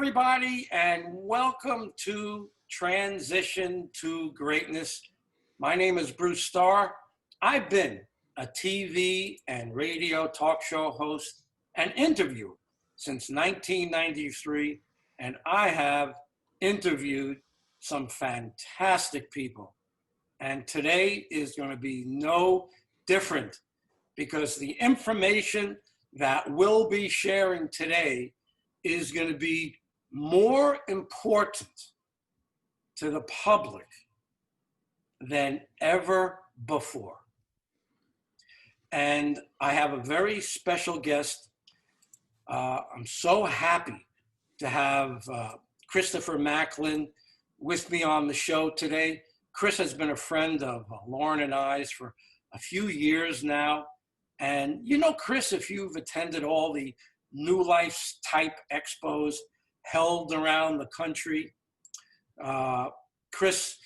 everybody, and welcome to Transition to Greatness. My name is Bruce Starr. I've been a TV and radio talk show host and interviewer since 1993, and I have interviewed some fantastic people. And today is going to be no different, because the information that we'll be sharing today is going to be more important to the public than ever before. And I have a very special guest. I'm so happy to have Christopher Macklin with me on the show today. Chris has been a friend of Lauren and I's for a few years now. And you know, Chris, if you've attended all the New Life type expos held around the country, Chris,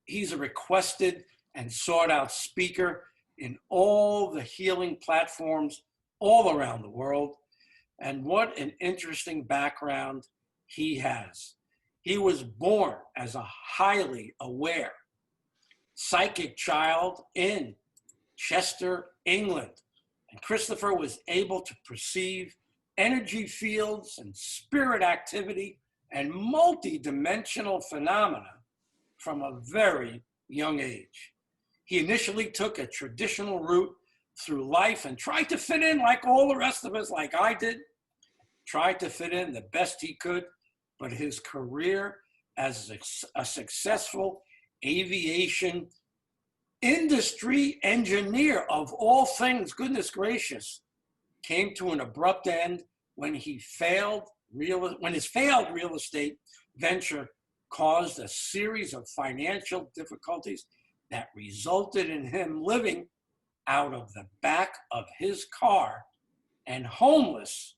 he's a requested and sought out speaker in all the healing platforms all around the world. And what an interesting background he has. He was born as a highly aware psychic child in Chester, England. And Christopher was able to perceive energy fields and spirit activity and multi-dimensional phenomena from a very young age. He initially took a traditional route through life and tried to fit in like all the rest of us, like I did, tried to fit in the best he could, but his career as a successful aviation industry engineer of all things, goodness gracious, came to an abrupt end when his failed real estate venture caused a series of financial difficulties that resulted in him living out of the back of his car and homeless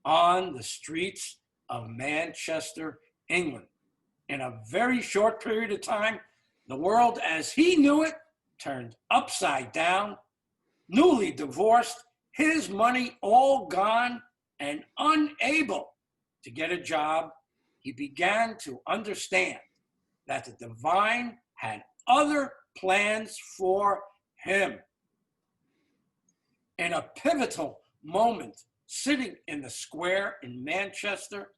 on the streets of Manchester, England. In a very short period of time, the world as he knew it turned upside down, newly divorced, his money all gone, and unable to get a job. He began to understand that the divine had other plans for him. In a pivotal moment, sitting in the square in Manchester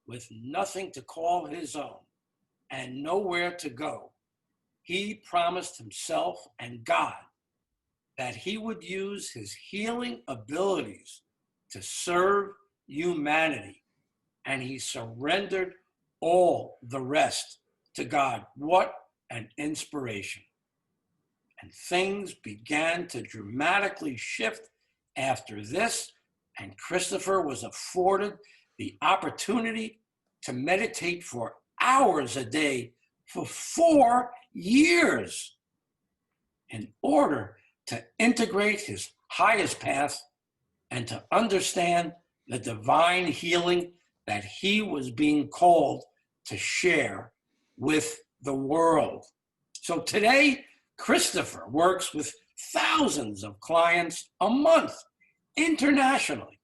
with nothing to call his own and nowhere to go, he promised himself and God that he would use his healing abilities to serve humanity, and he surrendered all the rest to God. What an inspiration. And things began to dramatically shift after this, and Christopher was afforded the opportunity to meditate for hours a day for 4 years in order to integrate his highest path and to understand the divine healing that he was being called to share with the world. So today, Christopher works with thousands of clients a month internationally.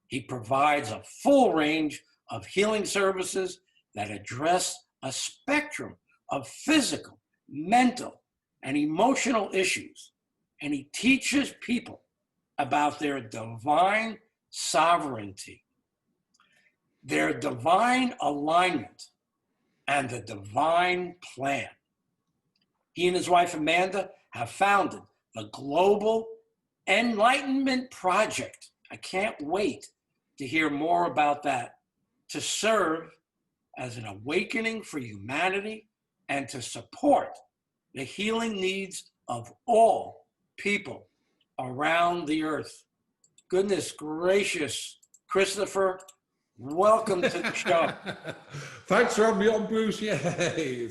He provides a full range of healing services that address a spectrum of physical, mental, and emotional issues. And he teaches people about their divine sovereignty, their divine alignment, and the divine plan. He and his wife, Amanda, have founded the Global Enlightenment Project. I can't wait to hear more about that, to serve as an awakening for humanity and to support the healing needs of all people around the earth. Goodness gracious, Christopher, welcome to the show. Thanks for having me on, Bruce. Yay.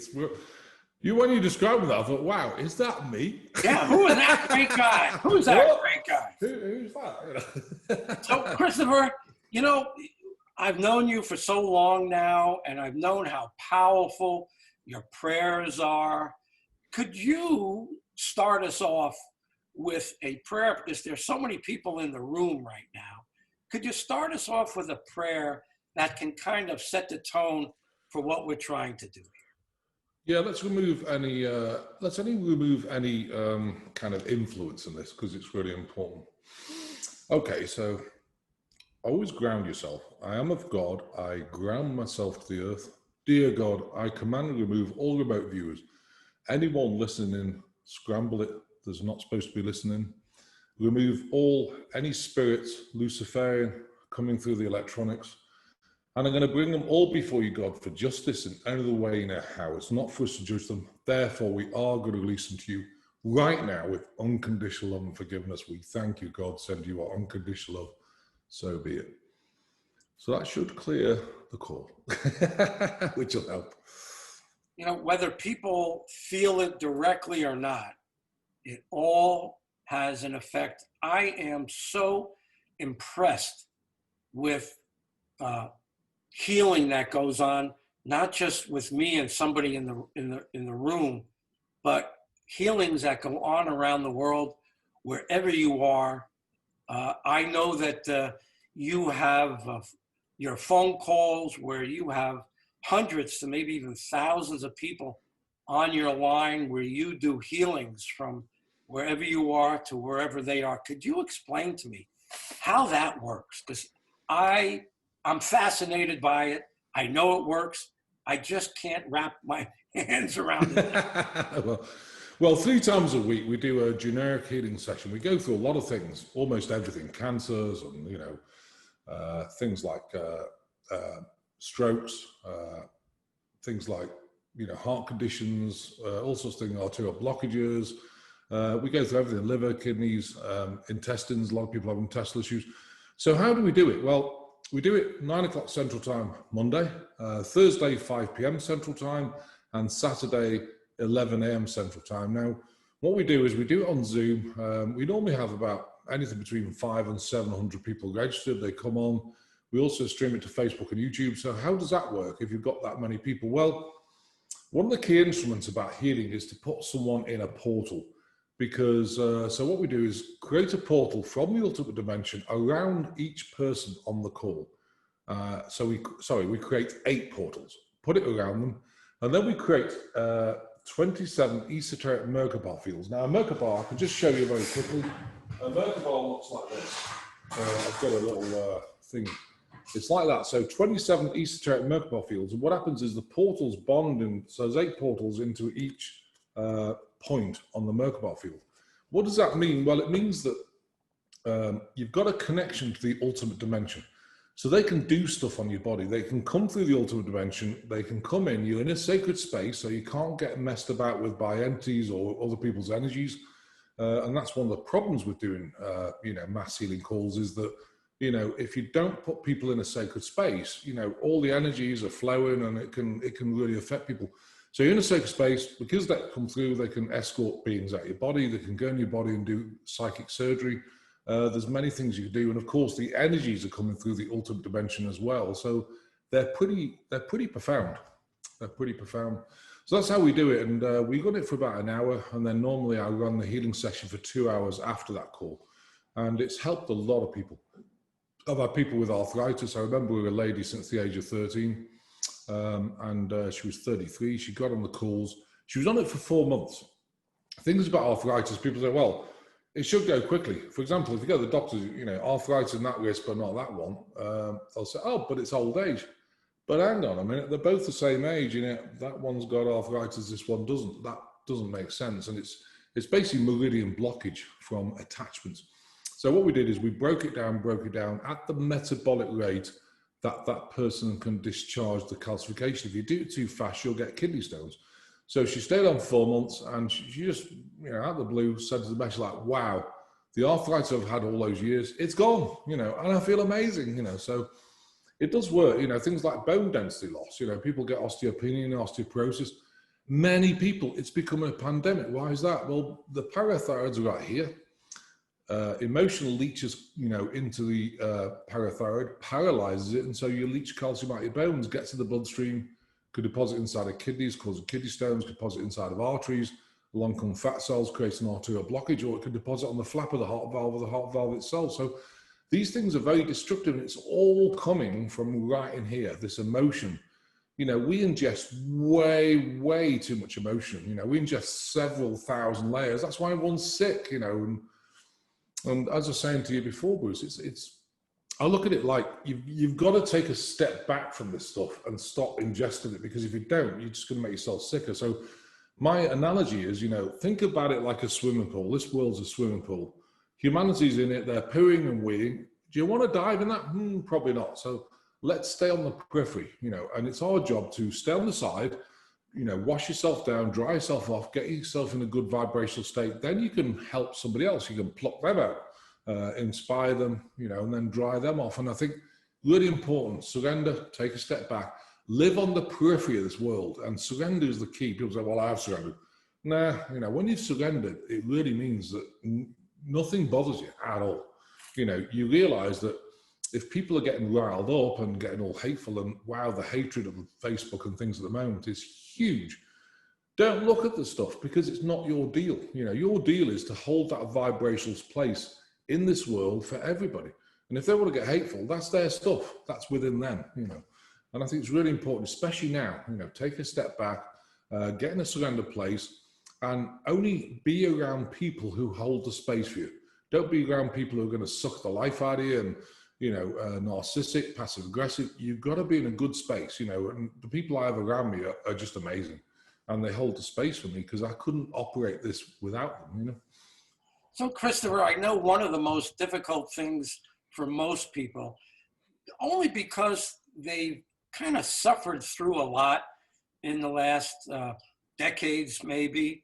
When you described that, I thought, wow, is that me? Yeah, who is that great guy? Who's that great guy? Who's that? So, Christopher, you know, I've known you for so long now, and I've known how powerful your prayers are. Could you start us off with a prayer? Because there's so many people in the room right now. Could you start us off with a prayer that can kind of set the tone for what we're trying to do. Yeah, let's remove any kind of influence in this, because it's really important. Okay, so always ground yourself. I am of God. I ground myself to the earth. Dear God, I command and remove all remote viewers. Anyone listening, scramble it. There's not supposed to be listening. Remove any spirits, Luciferian, coming through the electronics. And I'm going to bring them all before you, God, for justice in any other way you know how. It's not for us to judge them. Therefore, we are going to release them to you right now with unconditional love and forgiveness. We thank you, God. Send you our unconditional love. So be it. So that should clear the call, which will help. You know, whether people feel it directly or not, it all has an effect. I am so impressed with healing that goes on, not just with me and somebody in the room, but healings that go on around the world, wherever you are. I know that you have your phone calls where you have hundreds to maybe even thousands of people on your line where you do healings from wherever you are to wherever they are. Could you explain to me how that works? Because I'm fascinated by it. I know it works. I just can't wrap my hands around it. Well, 3 times a week, we do a generic healing session. We go through a lot of things, almost everything, cancers and, things like strokes, things like, heart conditions, all sorts of things, arterial blockages. We go through everything, liver, kidneys, intestines. A lot of people have intestinal issues. So how do we do it? Well, we do it 9 o'clock Central Time, Monday, Thursday, 5 p.m. Central Time, and Saturday, 11 a.m. Central Time. Now, what we do is we do it on Zoom. We normally have about anything between 500 and 700 people registered. They come on. We also stream it to Facebook and YouTube. So how does that work if you've got that many people? Well, one of the key instruments about healing is to put someone in a portal, because so what we do is create a portal from the ultimate dimension around each person on the call. So we create 8 portals, put it around them, and then we create 27 esoteric Merkaba fields. Now, a Merkaba, I can just show you very quickly. A Merkaba looks like this. I've got a little thing. It's like that. So 27 esoteric Merkaba fields. And what happens is the portals bond in, so there's 8 portals into each point on the Merkaba field. What does that mean? Well, it means that you've got a connection to the ultimate dimension. So they can do stuff on your body. They can come through the ultimate dimension. They can come in. You're in a sacred space, so you can't get messed about with by entities or other people's energies. And that's one of the problems with doing, mass healing calls, is that, if you don't put people in a sacred space, all the energies are flowing and it can really affect people. So you're in a sacred space, because that come through, they can escort beings out of your body. They can go in your body and do psychic surgery. There's many things you can do, and of course the energies are coming through the ultimate dimension as well. So they're pretty profound. They're pretty profound. So that's how we do it, and we run it for about an hour, and then normally I run the healing session for 2 hours after that call, and it's helped a lot of people. I've had people with arthritis. I remember we were a lady since the age of 13, and she was 33. She got on the calls. She was on it for 4 months. Things about arthritis, people say, well, it should go quickly. For example, if you go to the doctor, arthritis and that risk, but not that one, they'll say, oh, but it's old age. But hang on a minute, they're both the same age. That one's got arthritis, this one doesn't. That doesn't make sense. And it's basically meridian blockage from attachments. So what we did is we broke it down at the metabolic rate that person can discharge the calcification. If you do it too fast, you'll get kidney stones. So she stayed on 4 months, and she just, out of the blue, said to the mesh, like, wow, the arthritis I've had all those years, it's gone, and I feel amazing, So it does work, things like bone density loss, people get osteopenia and osteoporosis. Many people, it's become a pandemic. Why is that? Well, the parathyroids are right here. Emotional leaches, into the parathyroid, paralyzes it, and so you leach calcium out of your bones, gets to the bloodstream, could deposit inside of kidneys, causing kidney stones, could deposit inside of arteries, along come fat cells, creating an arterial blockage, or it could deposit on the flap of the heart valve or the heart valve itself. So These things are very destructive, and it's all coming from right in here, this emotion. You know, we ingest way too much emotion. You know, we ingest several thousand layers. That's why everyone's sick, you know. And as I was saying to you before, Bruce, I look at it like you've got to take a step back from this stuff and stop ingesting it, because if you don't, you're just going to make yourself sicker. So my analogy is, you know, think about it like a swimming pool. This world's a swimming pool. Humanity's in it. They're pooing and weeing. Do you want to dive in that? Probably not. So let's stay on the periphery, you know, and it's our job to stay on the side, you know, wash yourself down, dry yourself off, get yourself in a good vibrational state. Then you can help somebody else. You can pluck them out. Inspire them, you know, and then dry them off. And I think really important, surrender, take a step back, live on the periphery of this world. And surrender is the key. People say, well, I have surrendered. Nah, you know, when you've surrendered, it really means that nothing bothers you at all. You know, you realize that if people are getting riled up and getting all hateful, and wow, the hatred of Facebook and things at the moment is huge. Don't look at the stuff, because it's not your deal. You know, your deal is to hold that vibrational place in this world for everybody. And if they want to get hateful, that's their stuff. That's within them, you know. And I think it's really important, especially now, you know, take a step back, get in a surrender place, and only be around people who hold the space for you. Don't be around people who are going to suck the life out of you and, you know, narcissistic, passive aggressive. You've got to be in a good space, you know, and the people I have around me are just amazing. And they hold the space for me, because I couldn't operate this without them, you know. So, Christopher, I know one of the most difficult things for most people, only because they've kind of suffered through a lot in the last decades, maybe.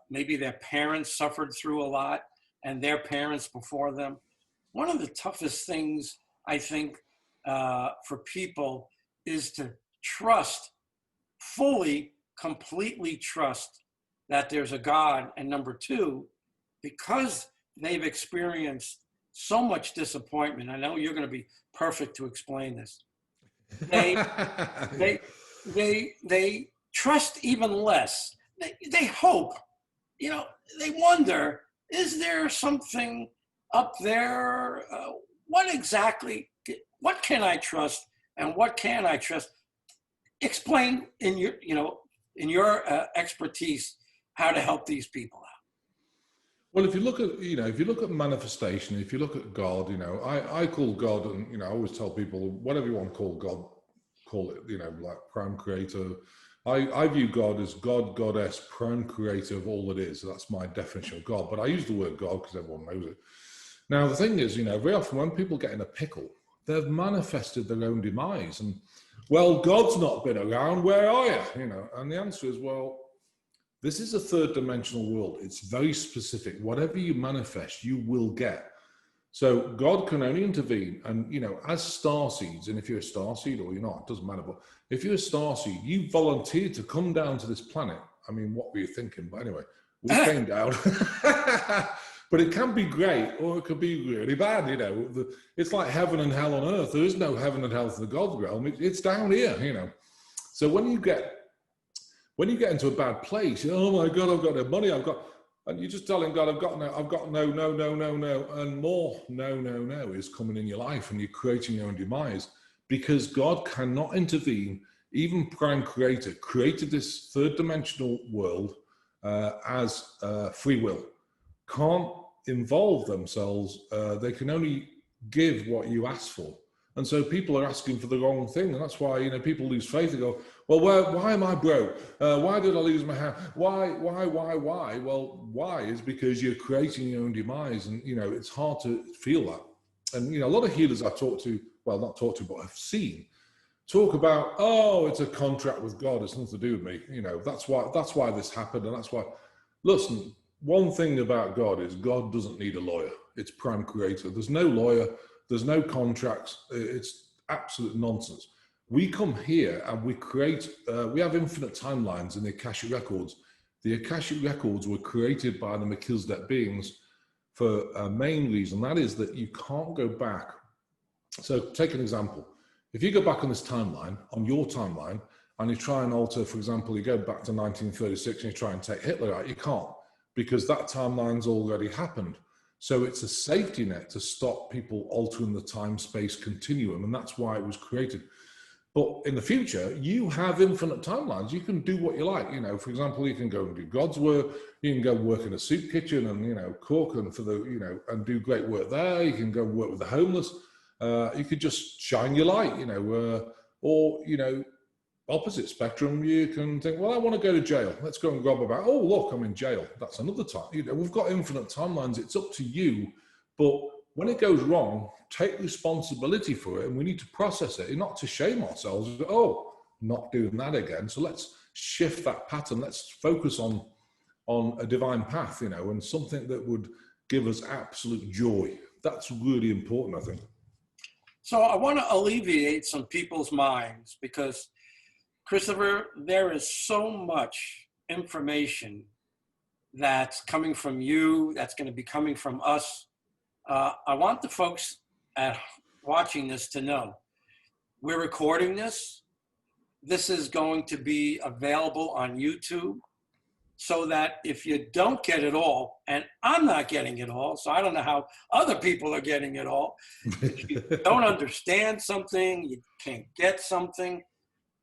Maybe their parents suffered through a lot, and their parents before them. One of the toughest things, I think, for people is to trust, fully, completely trust that there's a God. And number two, because they've experienced so much disappointment, I know you're going to be perfect to explain this. They trust even less. They hope, you know, they wonder, is there something up there? What can I trust, and what can I trust? Explain in your expertise how to help these people out. Well, if you look at manifestation, if you look at God, you know, I call God, and, you know, I always tell people, whatever you want to call God, call it, you know, like prime creator. I view God as God, goddess, prime creator of all that is. That's my definition of God. But I use the word God because everyone knows it. Now, the thing is, you know, very often when people get in a pickle, they've manifested their own demise. And, well, God's not been around, where are you? You know, and the answer is, well, this is a third dimensional world. It's very specific. Whatever you manifest, you will get. So God can only intervene. And, you know, as star seeds, and if you're a star seed or you're not, it doesn't matter. But if you're a star seed, you volunteered to come down to this planet. I mean, what were you thinking? But anyway, we came down. But it can be great, or it could be really bad, you know. It's like heaven and hell on earth. There is no heaven and hell in the God's realm. It's down here, you know. So when you get into a bad place, oh my God, I've got no money, and you're just telling God, I've got no, and more no is coming in your life, and you're creating your own demise, because God cannot intervene. Even prime creator created this third dimensional world as free will. Can't involve themselves. They can only give what you ask for. And so people are asking for the wrong thing. And that's why, you know, people lose faith. They go, well, why am I broke? Why did I lose my house? Why? Well, why is because you're creating your own demise. And, you know, it's hard to feel that. And, you know, a lot of healers I've talked to, well, not talked to, but I've seen, talk about, oh, it's a contract with God. It's nothing to do with me. You know, that's why this happened. And that's why, listen, one thing about God is God doesn't need a lawyer. It's prime creator. There's no lawyer. There's no contracts. It's absolute nonsense. We come here and we create, we have infinite timelines in the Akashic records. The Akashic records were created by the Melchizedek beings for a main reason. That is that you can't go back. So take an example. If you go back on this timeline, on your timeline, and you try and alter, for example, you go back to 1936 and you try and take Hitler out, you can't, because that timeline's already happened. So it's a safety net to stop people altering the time-space continuum, and that's why it was created. But in the future, you have infinite timelines. You can do what you like. You know, for example, you can go and do God's work. You can go work in a soup kitchen and, you know, cook and and do great work there. You can go work with the homeless. You could just shine your light, or, you know, opposite spectrum, you can think, well, I want to go to jail. Let's go and grab about, oh, look, I'm in jail. That's another time. You know, we've got infinite timelines. It's up to you. But when it goes wrong, take responsibility for it. And we need to process it, not to shame ourselves. Oh, not doing that again. So let's shift that pattern. Let's focus on a divine path, you know, and something that would give us absolute joy. That's really important, I think. So I want to alleviate some people's minds because, Christopher, there is so much information that's coming from you, that's going to be coming from us. I want the folks watching this to know we're recording this. This is going to be available on YouTube so that if you don't get it all, and I'm not getting it all, so I don't know how other people are getting it all. If you don't understand something, you can't get something,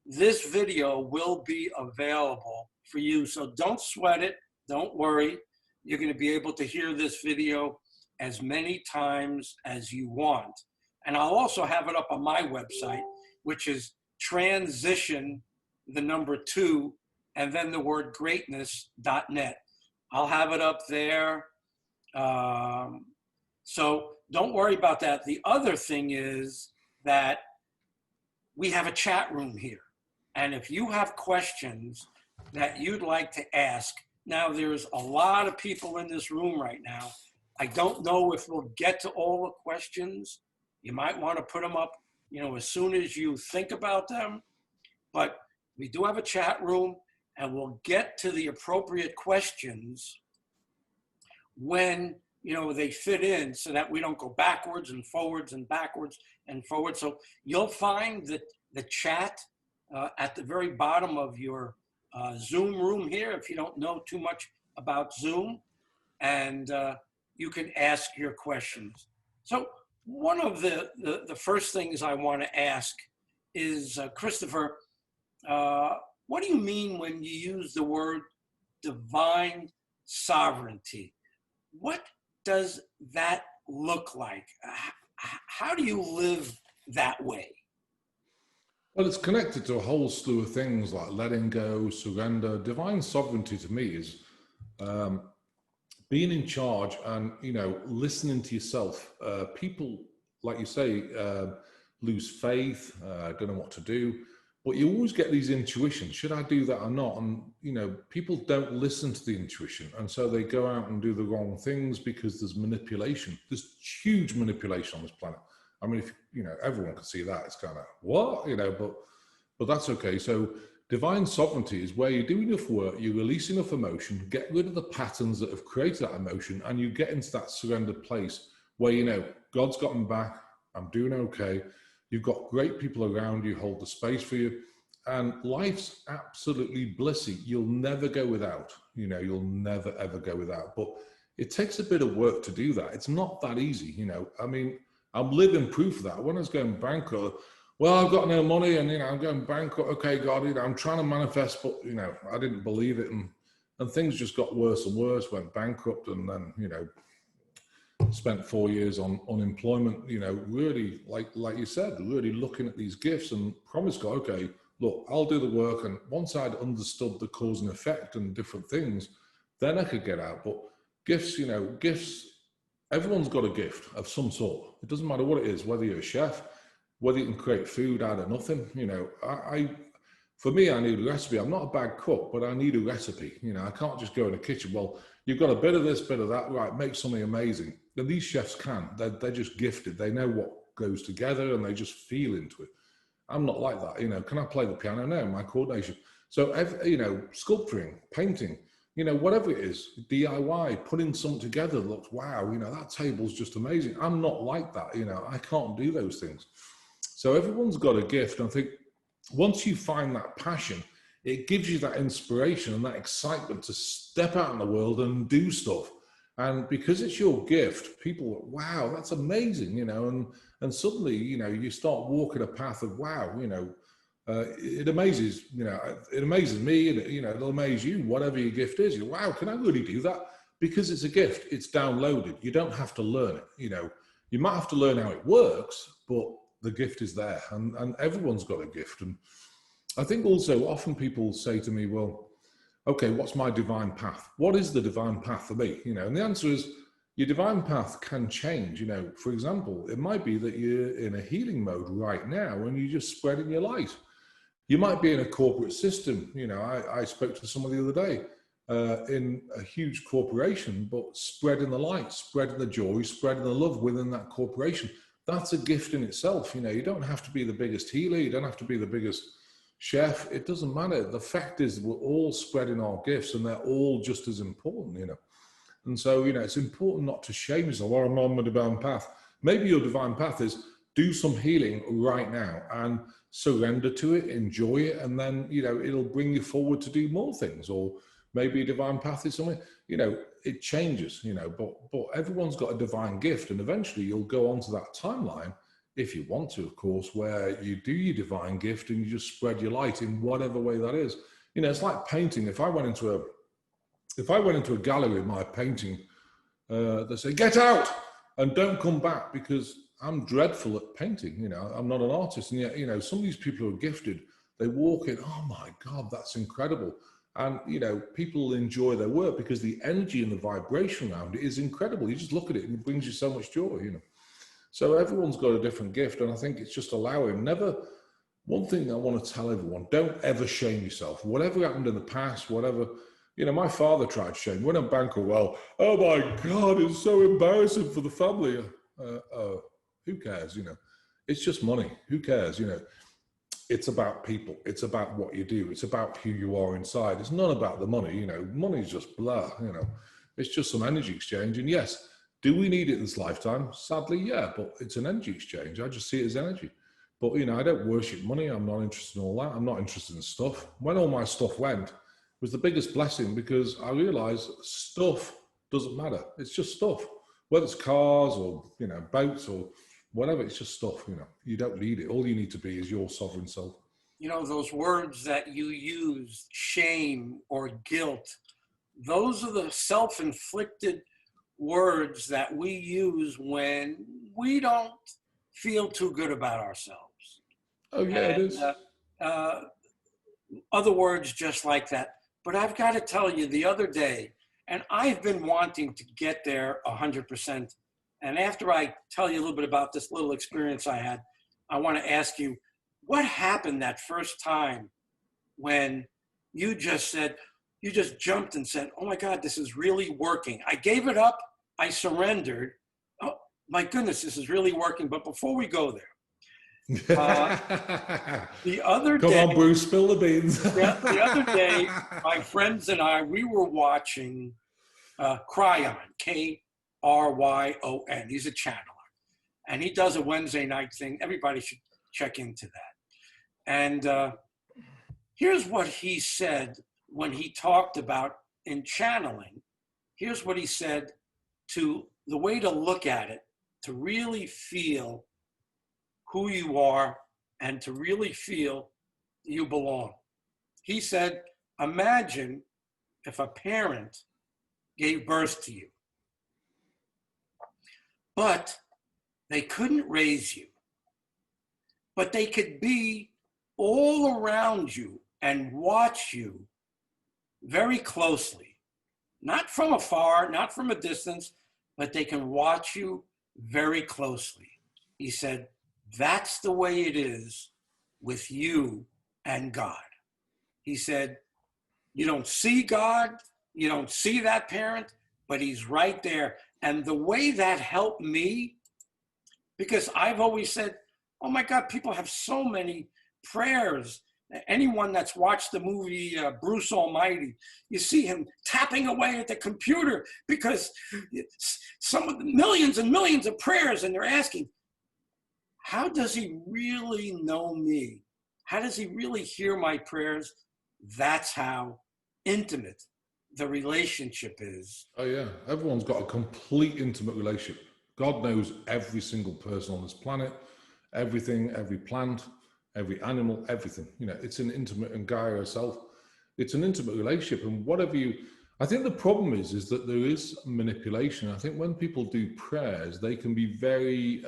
this video will be available for you. So don't sweat it. Don't worry. You're going to be able to hear this video as many times as you want. And I'll also have it up on my website, which is Transition2, and then the word greatness.net. I'll have it up there. So don't worry about that. The other thing is that we have a chat room here. And if you have questions that you'd like to ask, now there's a lot of people in this room right now. I don't know if we'll get to all the questions. You might want to put them up, you know, as soon as you think about them. But we do have a chat room, and we'll get to the appropriate questions when, you know, they fit in so that we don't go backwards and forwards and backwards and forwards. So you'll find that the chat at the very bottom of your Zoom room here, if you don't know too much about Zoom, and you can ask your questions. So one of the first things I want to ask is, Christopher, what do you mean when you use the word divine sovereignty? What does that look like? How do you live that way? Well, it's connected to a whole slew of things like letting go, surrender. Divine sovereignty to me is being in charge and, you know, listening to yourself. People, like you say, lose faith, don't know what to do, but you always get these intuitions. Should I do that or not? And, you know, people don't listen to the intuition. And so they go out and do the wrong things because there's manipulation. There's huge manipulation on this planet. I mean, if, you know, everyone can see that, it's kind of, what? You know, but that's okay. So divine sovereignty is where you do enough work, you release enough emotion, get rid of the patterns that have created that emotion, and you get into that surrendered place where, you know, God's got me back, I'm doing okay, you've got great people around you, hold the space for you, and life's absolutely blissy. You'll never go without, you know, you'll never, ever go without. But it takes a bit of work to do that. It's not that easy, you know. I mean, I'm living proof of that. When I was going bankrupt, well, I've got no money and, you know, I'm going bankrupt. Okay, God, you know, I'm trying to manifest, but, you know, I didn't believe it. And things just got worse and worse, went bankrupt, and then, you know, spent 4 years on unemployment, you know, really, like you said, really looking at these gifts and promised God, okay, look, I'll do the work. And once I'd understood the cause and effect and different things, then I could get out. But gifts, you know, gifts, everyone's got a gift of some sort. It doesn't matter what it is, whether you're a chef, whether you can create food out of nothing. You know, for me, I need a recipe. I'm not a bad cook, but I need a recipe. You know, I can't just go in the kitchen. Well, you've got a bit of this, bit of that, right, make something amazing. And these chefs can. They're just gifted. They know what goes together and they just feel into it. I'm not like that. You know, can I play the piano? No, my coordination. So, you know, sculpturing, painting, you know, whatever it is, DIY, putting something together that looks, wow, you know, that table's just amazing. I'm not like that, you know, I can't do those things. So everyone's got a gift. And I think once you find that passion, it gives you that inspiration and that excitement to step out in the world and do stuff. And because it's your gift, people, wow, that's amazing, you know, and suddenly, you know, you start walking a path of, wow, you know, it amazes, you know, it amazes me, and you know, it'll amaze you, whatever your gift is. Wow, can I really do that? Because it's a gift, it's downloaded. You don't have to learn it, you know. You might have to learn how it works, but the gift is there, and everyone's got a gift. And I think also often people say to me, well, okay, what's my divine path? What is the divine path for me? You know, and the answer is your divine path can change. You know, for example, it might be that you're in a healing mode right now and you're just spreading your light. You might be in a corporate system. You know, I spoke to someone the other day in a huge corporation, but spreading the light, spreading the joy, spreading the love within that corporation. That's a gift in itself. You know, you don't have to be the biggest healer. You don't have to be the biggest chef. It doesn't matter. The fact is we're all spreading our gifts and they're all just as important, you know. And so, you know, it's important not to shame yourself. Well, I'm on my divine path. Maybe your divine path is do some healing right now and surrender to it, enjoy it, and then, you know, it'll bring you forward to do more things. Or maybe a divine path is something, you know, it changes, you know, but everyone's got a divine gift, and eventually you'll go onto that timeline, if you want to, of course, where you do your divine gift and you just spread your light in whatever way that is. You know, it's like painting. If I went into a gallery with my painting, they say, get out and don't come back, because I'm dreadful at painting. You know, I'm not an artist. And yet, you know, some of these people who are gifted, they walk in, oh my God, that's incredible. And, you know, people enjoy their work because the energy and the vibration around it is incredible. You just look at it and it brings you so much joy, you know. So everyone's got a different gift. And I think it's just allowing, one thing I want to tell everyone, don't ever shame yourself. Whatever happened in the past, whatever, you know, my father tried shame. When I'm banker, well, oh my God, it's so embarrassing for the family. Who cares, you know? It's just money. Who cares, you know? It's about people. It's about what you do. It's about who you are inside. It's not about the money, you know. Money's just blah, you know. It's just some energy exchange. And yes, do we need it in this lifetime? Sadly, yeah, but it's an energy exchange. I just see it as energy. But, you know, I don't worship money. I'm not interested in all that. I'm not interested in stuff. When all my stuff went, it was the biggest blessing, because I realized stuff doesn't matter. It's just stuff. Whether it's cars or, you know, boats or whatever, it's just stuff, you know. You don't need it. All you need to be is your sovereign self. You know, those words that you use, shame or guilt, those are the self-inflicted words that we use when we don't feel too good about ourselves. Oh, yeah, it is. Other words just like that. But I've got to tell you, the other day, and I've been wanting to get there 100%. And after I tell you a little bit about this little experience I had, I want to ask you, what happened that first time when you just jumped and said, oh my God, this is really working. I gave it up. I surrendered. Oh my goodness, this is really working. But before we go there, the other day, come on, Bruce, spill the beans. the other day, my friends and I, we were watching Cryon, Kryon. He's a channeler, and he does a Wednesday night thing. Everybody should check into that. And here's what he said when he talked about in channeling. Here's what he said to the way to look at it, to really feel who you are and to really feel you belong. He said, imagine if a parent gave birth to you, but they couldn't raise you, but they could be all around you and watch you very closely, not from afar, not from a distance, but they can watch you very closely. He said, that's the way it is with you and God. He said, you don't see God, you don't see that parent, but he's right there. And the way that helped me, because I've always said, oh my God, people have so many prayers. Anyone that's watched the movie Bruce Almighty, you see him tapping away at the computer because some of the millions and millions of prayers, and they're asking, how does he really know me? How does he really hear my prayers? That's how intimate the relationship is. Oh yeah, everyone's got a complete intimate relationship. God knows every single person on this planet, everything, every plant, every animal, everything. You know, it's an intimate, and Gaia herself, it's an intimate relationship. And whatever you, I think the problem is that there is manipulation. I think when people do prayers, they can be very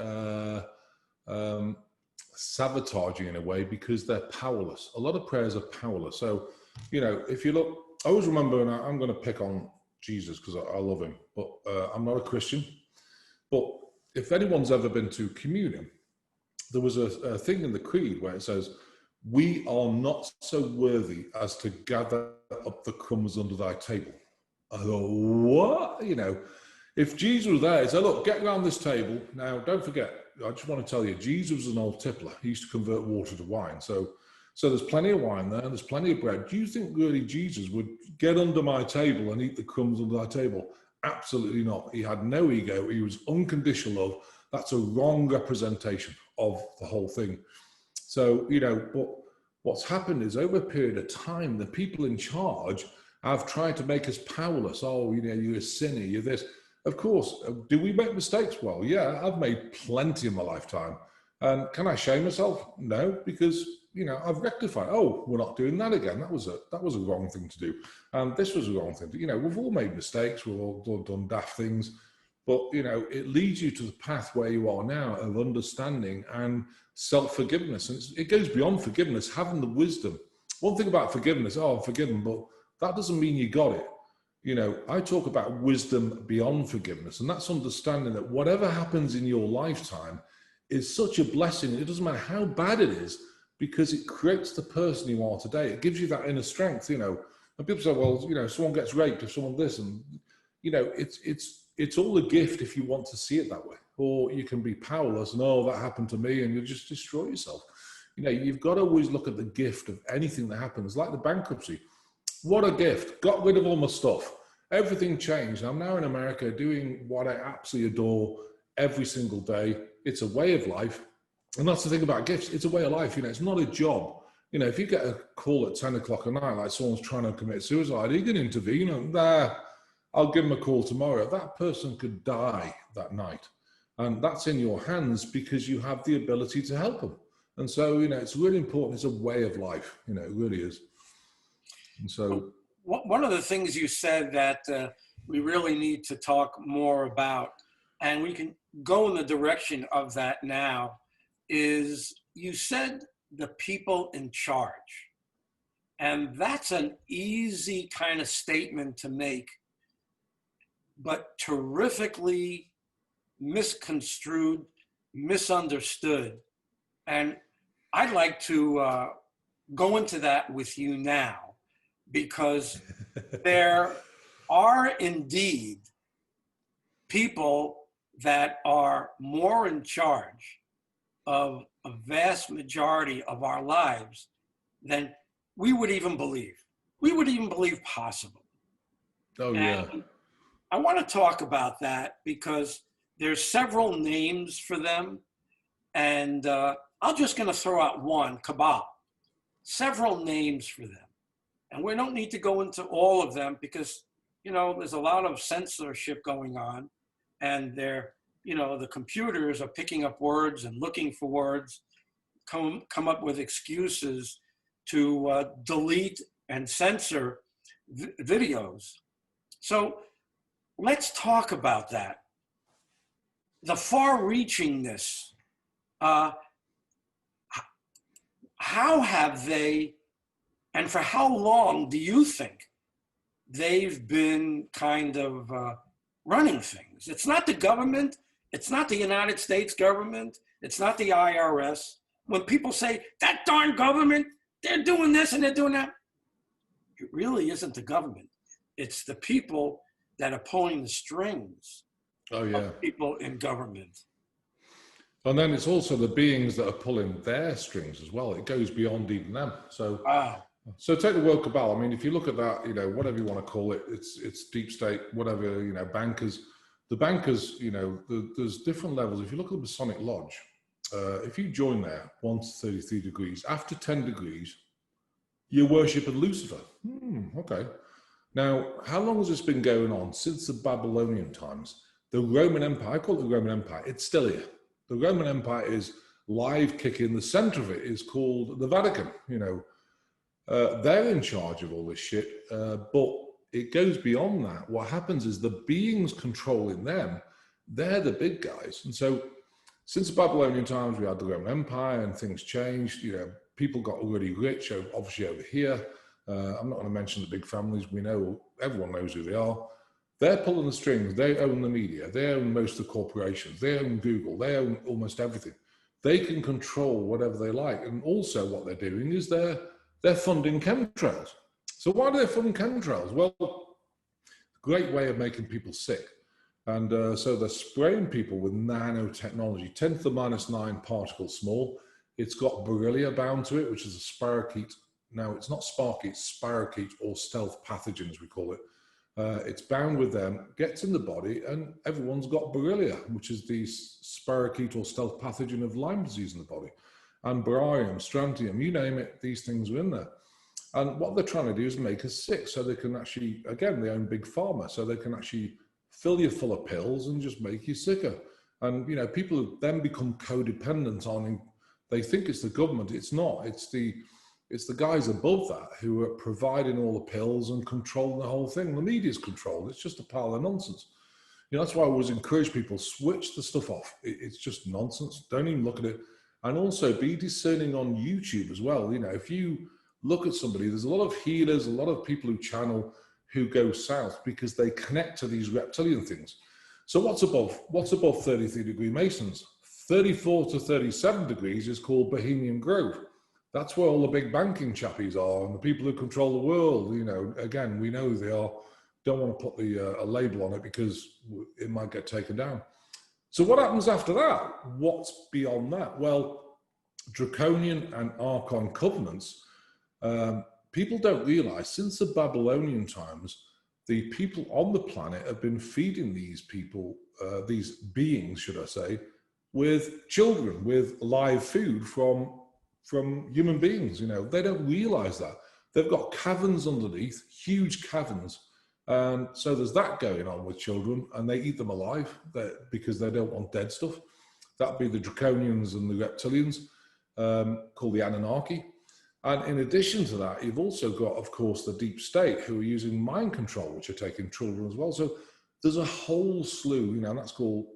sabotaging in a way because they're powerless. A lot of prayers are powerless. So, you know, if you look, I always remember, and I'm going to pick on Jesus because I love him, but I'm not a Christian. But if anyone's ever been to communion, there was a thing in the creed where it says, "We are not so worthy as to gather up the crumbs under thy table." I thought, what? You know, if Jesus was there, he said, "Look, get around this table." Now, don't forget, I just want to tell you, Jesus was an old tippler. He used to convert water to wine. So there's plenty of wine there, there's plenty of bread. Do you think really Jesus would get under my table and eat the crumbs under my table? Absolutely not. He had no ego. He was unconditional love. That's a wrong representation of the whole thing. So, you know, but what's happened is over a period of time, the people in charge have tried to make us powerless. Oh, you know, you're a sinner, you're this. Of course, do we make mistakes? Well, yeah, I've made plenty in my lifetime. And can I shame myself? No, because, you know, I've rectified. Oh, we're not doing that again. That was a wrong thing to do. And this was a wrong thing. You know, we've all made mistakes. We've all done daft things. But, you know, it leads you to the path where you are now of understanding and self-forgiveness. And it goes beyond forgiveness, having the wisdom. One thing about forgiveness, oh, I'm forgiven, but that doesn't mean you got it. You know, I talk about wisdom beyond forgiveness, and that's understanding that whatever happens in your lifetime is such a blessing. It doesn't matter how bad it is, because it creates the person you are today. It gives you that inner strength, you know. And people say, well, you know, someone gets raped, if someone this, and, you know, it's all a gift if you want to see it that way. Or you can be powerless and, oh, that happened to me, and you'll just destroy yourself. You know, you've got to always look at the gift of anything that happens, like the bankruptcy. What a gift. Got rid of all my stuff. Everything changed. I'm now in America doing what I absolutely adore every single day. It's a way of life. And that's the thing about gifts. It's a way of life. You know, it's not a job. You know, if you get a call at 10 o'clock at night, like someone's trying to commit suicide, you can intervene. You know, I'll give them a call tomorrow. That person could die that night. And that's in your hands because you have the ability to help them. And so, you know, it's really important. It's a way of life. You know, it really is. And so, one of the things you said that we really need to talk more about, and we can go in the direction of that now, is you said the people in charge. And that's an easy kind of statement to make, but terrifically misconstrued, misunderstood. And I'd like to go into that with you now, because there are indeed people that are more in charge of a vast majority of our lives than we would even believe. We would even believe possible. oh, yeah. And I want to talk about that because there's several names for them. And I'm just going to throw out one, cabal. Several names for them. And we don't need to go into all of them because, you know, there's a lot of censorship going on, and they're, you know, the computers are picking up words and looking for words, come up with excuses to delete and censor videos. So let's talk about that. The far-reachingness, how have they, and for how long do you think they've been kind of running things? It's not the government. It's not the United States government. It's not the IRS. When people say, that darn government, they're doing this and they're doing that, it really isn't the government. It's the people that are pulling the strings of people in government. And then it's also the beings that are pulling their strings as well. It goes beyond even them. So, So take the word cabal. I mean, if you look at that, you know, whatever you want to call it, it's deep state, whatever, you know, bankers. The bankers, you know, there's different levels. If you look at the Masonic Lodge, if you join there, 1 to 33 degrees, after 10 degrees, you're worshipping Lucifer. Okay. Now, how long has this been going on? Since the Babylonian times. The Roman Empire, I call it the Roman Empire, it's still here. The Roman Empire is live kicking. The center of it is called the Vatican. They're in charge of all this shit, but it goes beyond that. What happens is the beings controlling them, they're the big guys. And so since the Babylonian times, we had the Roman Empire and things changed. People got really rich, obviously over here. I'm not going to mention the big families. We know, everyone knows who they are. They're pulling the strings. They own the media. They own most of the corporations. They own Google. They own almost everything. They can control whatever they like. And also what they're doing is they're funding chemtrails. So why do they fund chemtrails? Well, great way of making people sick. And so they're spraying people with nanotechnology, 10 to the -9 particles small. It's got beryllia bound to it, which is a spirochete. Now, it's not sparky, it's spirochete or stealth pathogen, as we call it. It's bound with them, gets in the body, and everyone's got beryllia, which is the spirochete or stealth pathogen of Lyme disease in the body. And barium, strontium, you name it, these things are in there. And what they're trying to do is make us sick so they can actually, again, they own big pharma, so they can actually fill you full of pills and just make you sicker. And, people then become codependent on, they think it's the government. It's not. It's the guys above that who are providing all the pills and controlling the whole thing. The media's controlled. It's just a pile of nonsense. That's why I always encourage people, switch the stuff off. It's just nonsense. Don't even look at it. And also be discerning on YouTube as well. If you look at somebody, there's a lot of healers, a lot of people who channel who go south because they connect to these reptilian things. So what's above 33-degree Masons? 34 to 37 degrees is called Bohemian Grove. That's where all the big banking chappies are and the people who control the world. Again, we know who they are. Don't want to put a label on it because it might get taken down. So what happens after that? What's beyond that? Well, draconian and archon covenants, people don't realize since the Babylonian times, the people on the planet have been feeding these people, these beings, should I say, with children, with live food from human beings. They don't realize that. They've got caverns underneath, huge caverns. And so there's that going on with children, and they eat them alive because they don't want dead stuff. That'd be the draconians and the reptilians, called the Anunnaki. And in addition to that, you've also got, of course, the deep state who are using mind control, which are taking children as well. So there's a whole slew, and that's called,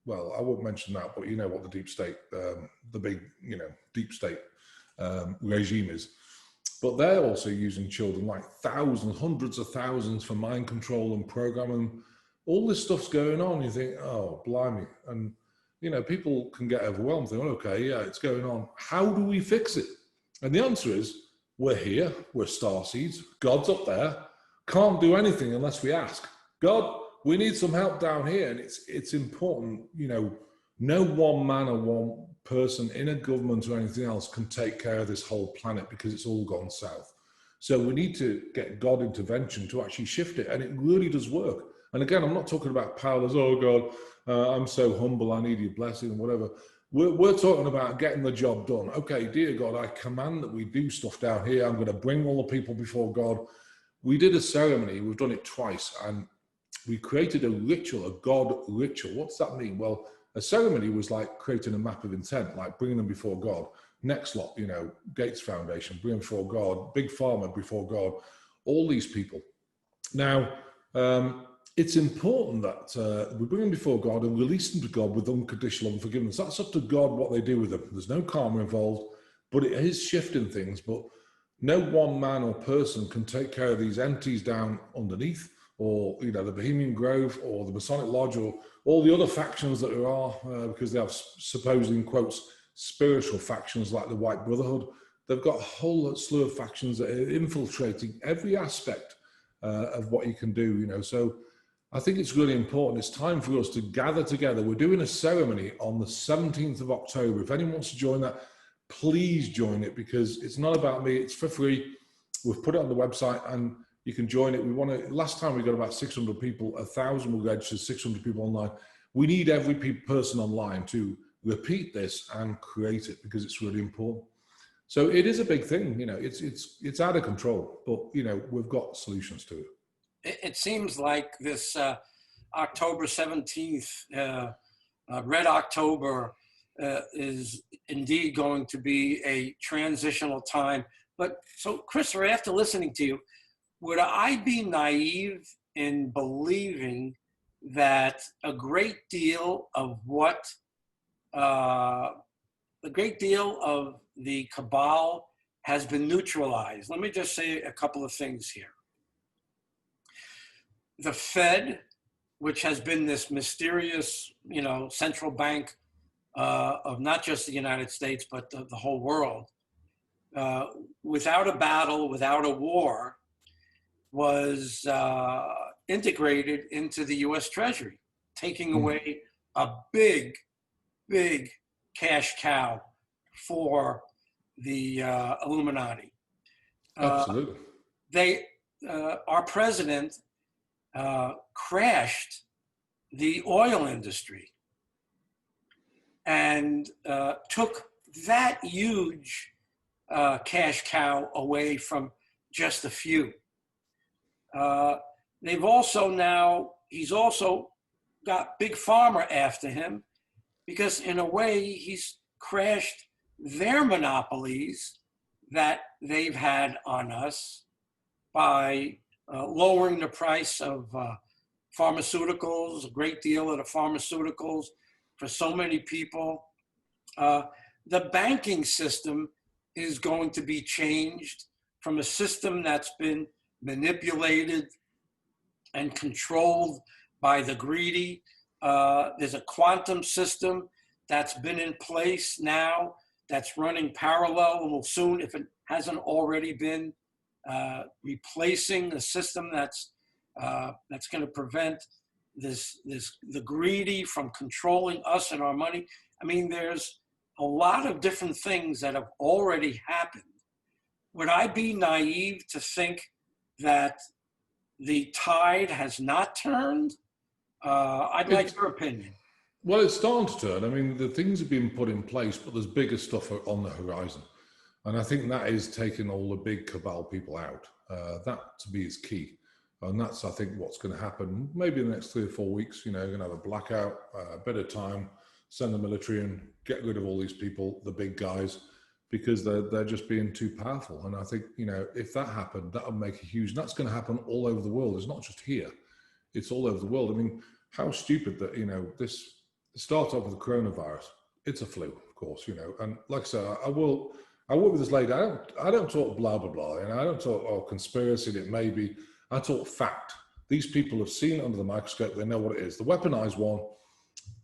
well, I won't mention that, but you know what the deep state, the big, deep state regime is. But they're also using children, like thousands, hundreds of thousands for mind control and programming. All this stuff's going on. You think, oh, blimey. And, people can get overwhelmed. Think, okay, yeah, it's going on. How do we fix it? And the answer is, we're here, we're starseeds, God's up there, can't do anything unless we ask. God, we need some help down here. And it's important, no one man or one person in a government or anything else can take care of this whole planet because it's all gone south. So we need to get God intervention to actually shift it. And it really does work. And again, I'm not talking about powers, oh God, I'm so humble, I need your blessing, whatever. We're talking about getting the job done. Okay, dear God, I command that we do stuff down here. I'm going to bring all the people before God. We did a ceremony, we've done it twice, and we created a ritual, a God ritual. What's that mean? Well, a ceremony was like creating a map of intent, like bringing them before God. Next lot, Gates Foundation, bring them before God, Big Pharma before God, all these people. Now, it's important that we bring them before God and release them to God with unconditional unforgiveness. That's up to God what they do with them. There's no karma involved, but it is shifting things. But no one man or person can take care of these entities down underneath, or the Bohemian Grove or the Masonic Lodge or all the other factions that there are, because they have supposed, in quotes, spiritual factions like the White Brotherhood. They've got a whole slew of factions that are infiltrating every aspect of what you can do, So I think it's really important. It's time for us to gather together. We're doing a ceremony on the 17th of October. If anyone wants to join that, please join it, because it's not about me. It's for free. We've put it on the website and you can join it. Last time we got about 600 people, 1,000 were registered, 600 people online. We need every person online to repeat this and create it, because it's really important. So it is a big thing, it's out of control, but we've got solutions to it. it seems like this October 17th, Red October, is indeed going to be a transitional time. But so, Christopher, after listening to you, would I be naive in believing that a great deal of the cabal has been neutralized? Let me just say a couple of things here. The Fed, which has been this mysterious, central bank of not just the United States, but the whole world, without a battle, without a war, was integrated into the US Treasury, taking away a big, big cash cow for the Illuminati. Absolutely. Our president crashed the oil industry and took that huge cash cow away from just a few. He's also got Big Pharma after him, because in a way he's crashed their monopolies that they've had on us by lowering the price of pharmaceuticals, a great deal of the pharmaceuticals for so many people. The banking system is going to be changed from a system that's been manipulated and controlled by the greedy. There's a quantum system that's been in place now that's running parallel and will soon, if it hasn't already been, replacing a system that's going to prevent the greedy from controlling us and our money. I mean, there's a lot of different things that have already happened. Would I be naive to think that the tide has not turned? I'd like your opinion. Well, it's starting to turn. I mean, the things have been put in place, but there's bigger stuff on the horizon. And I think that is taking all the big cabal people out. That, to me, is key. And that's, I think, what's going to happen maybe in the next 3 or 4 weeks. You're going to have a blackout, a bit of time, send the military in, get rid of all these people, the big guys, because they're just being too powerful. And I think, if that happened, that would make a huge, and that's going to happen all over the world. It's not just here. It's all over the world. I mean, how stupid that, this starts off with the coronavirus. It's a flu, of course, and like I said, I work with this lady. I don't talk blah, blah, blah. I don't talk, conspiracy, it may be. I talk fact. These people have seen it under the microscope. They know what it is. The weaponized one,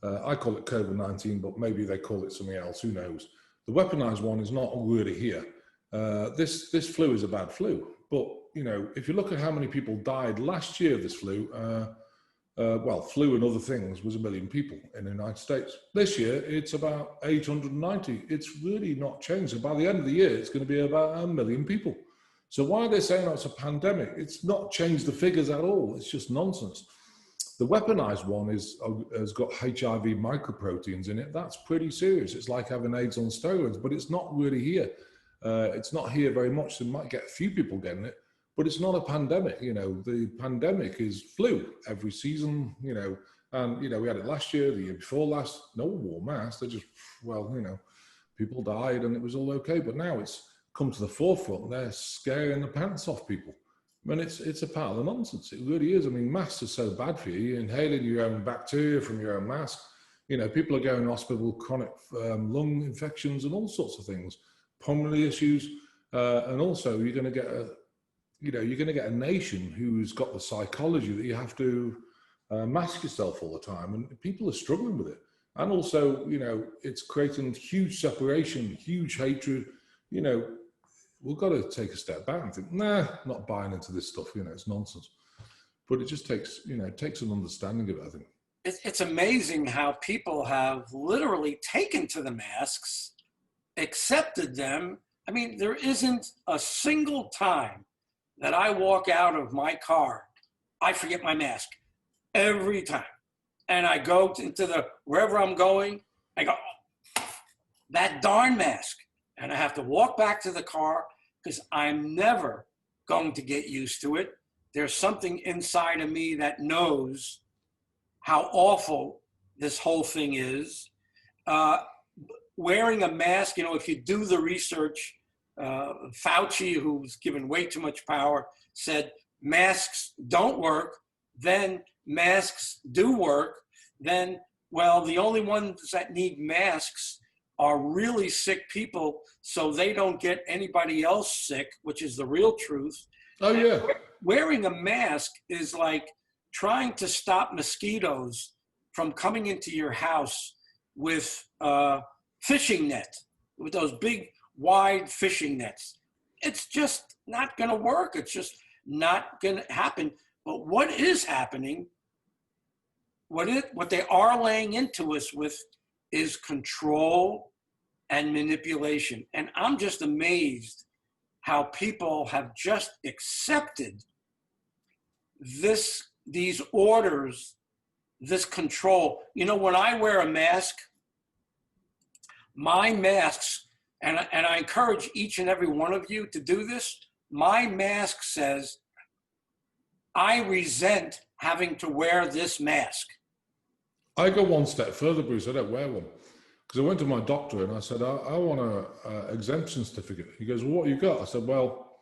I call it COVID-19, but maybe they call it something else. Who knows? The weaponized one is not really here. This flu is a bad flu. But, if you look at how many people died last year of this flu, flu and other things was 1 million people in the United States. This year, it's about 890. It's really not changed. So by the end of the year, it's going to be about 1 million people. So why are they saying it's a pandemic? It's not changed the figures at all. It's just nonsense. The weaponized one has got HIV microproteins in it. That's pretty serious. It's like having AIDS on steroids, but it's not really here. It's not here very much. So you might get a few people getting it, but it's not a pandemic. The pandemic is flu every season, and, we had it last year, the year before last. No one wore masks. They just, people died and it was all okay. But now it's come to the forefront. They're scaring the pants off people. I mean, it's a pile of nonsense. It really is. I mean, masks are so bad for you. You're inhaling your own bacteria from your own mask. People are going to hospital with chronic lung infections and all sorts of things, pulmonary issues, and also you're going to get a nation who's got the psychology that you have to mask yourself all the time, and people are struggling with it. And also, it's creating huge separation, huge hatred. We've got to take a step back and think, nah, not buying into this stuff. It's nonsense. But it just takes, takes an understanding of it, I think. It's amazing how people have literally taken to the masks, accepted them. I mean, there isn't a single time that I walk out of my car, I forget my mask every time. And I go into wherever I'm going, I go, that darn mask. And I have to walk back to the car because I'm never going to get used to it. there's something inside of me that knows how awful this whole thing is. Wearing a mask, you know, if you do the research, Fauci, who's given way too much power, said masks don't work, then masks do work, then, well, the only ones that need masks are really sick people so they don't get anybody else sick, which is the real truth. Oh, yeah. Wearing a mask is like trying to stop mosquitoes from coming into your house with a fishing net, with those big, wide fishing nets. It's just not going to work. It's just not going to happen. But what is happening, what they are laying into us with is control and manipulation. And I'm just amazed how people have just accepted these orders, this control. You know, when I wear a mask, my masks, and I encourage each and every one of you to do this, my mask says, I resent having to wear this mask. I go one step further, Bruce. I don't wear one. Because I went to my doctor and I said, I want an exemption certificate. He goes, well, what you got? I said, well,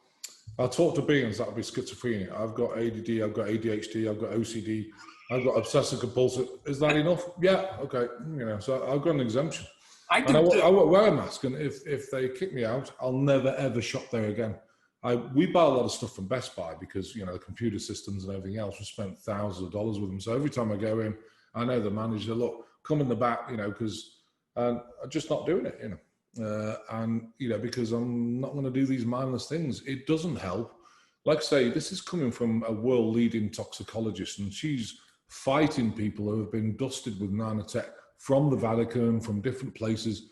I'll talk to beings that will be schizophrenia. I've got ADD, I've got ADHD, I've got OCD, I've got obsessive compulsive. Is that enough? Yeah, okay. You know, so I've got an exemption. I won't wear a mask, and if they kick me out, I'll never ever shop there again. We buy a lot of stuff from Best Buy because, you know, the computer systems and everything else. We spent thousands of dollars with them. So every time I go in, I know the manager, look, come in the back, you know, because I'm just not doing it, you know. And, you know, because I'm not going to do these mindless things. It doesn't help. Like I say, this is coming from a world-leading toxicologist, and she's fighting people who have been dusted with nanotech from the Vatican, from different places.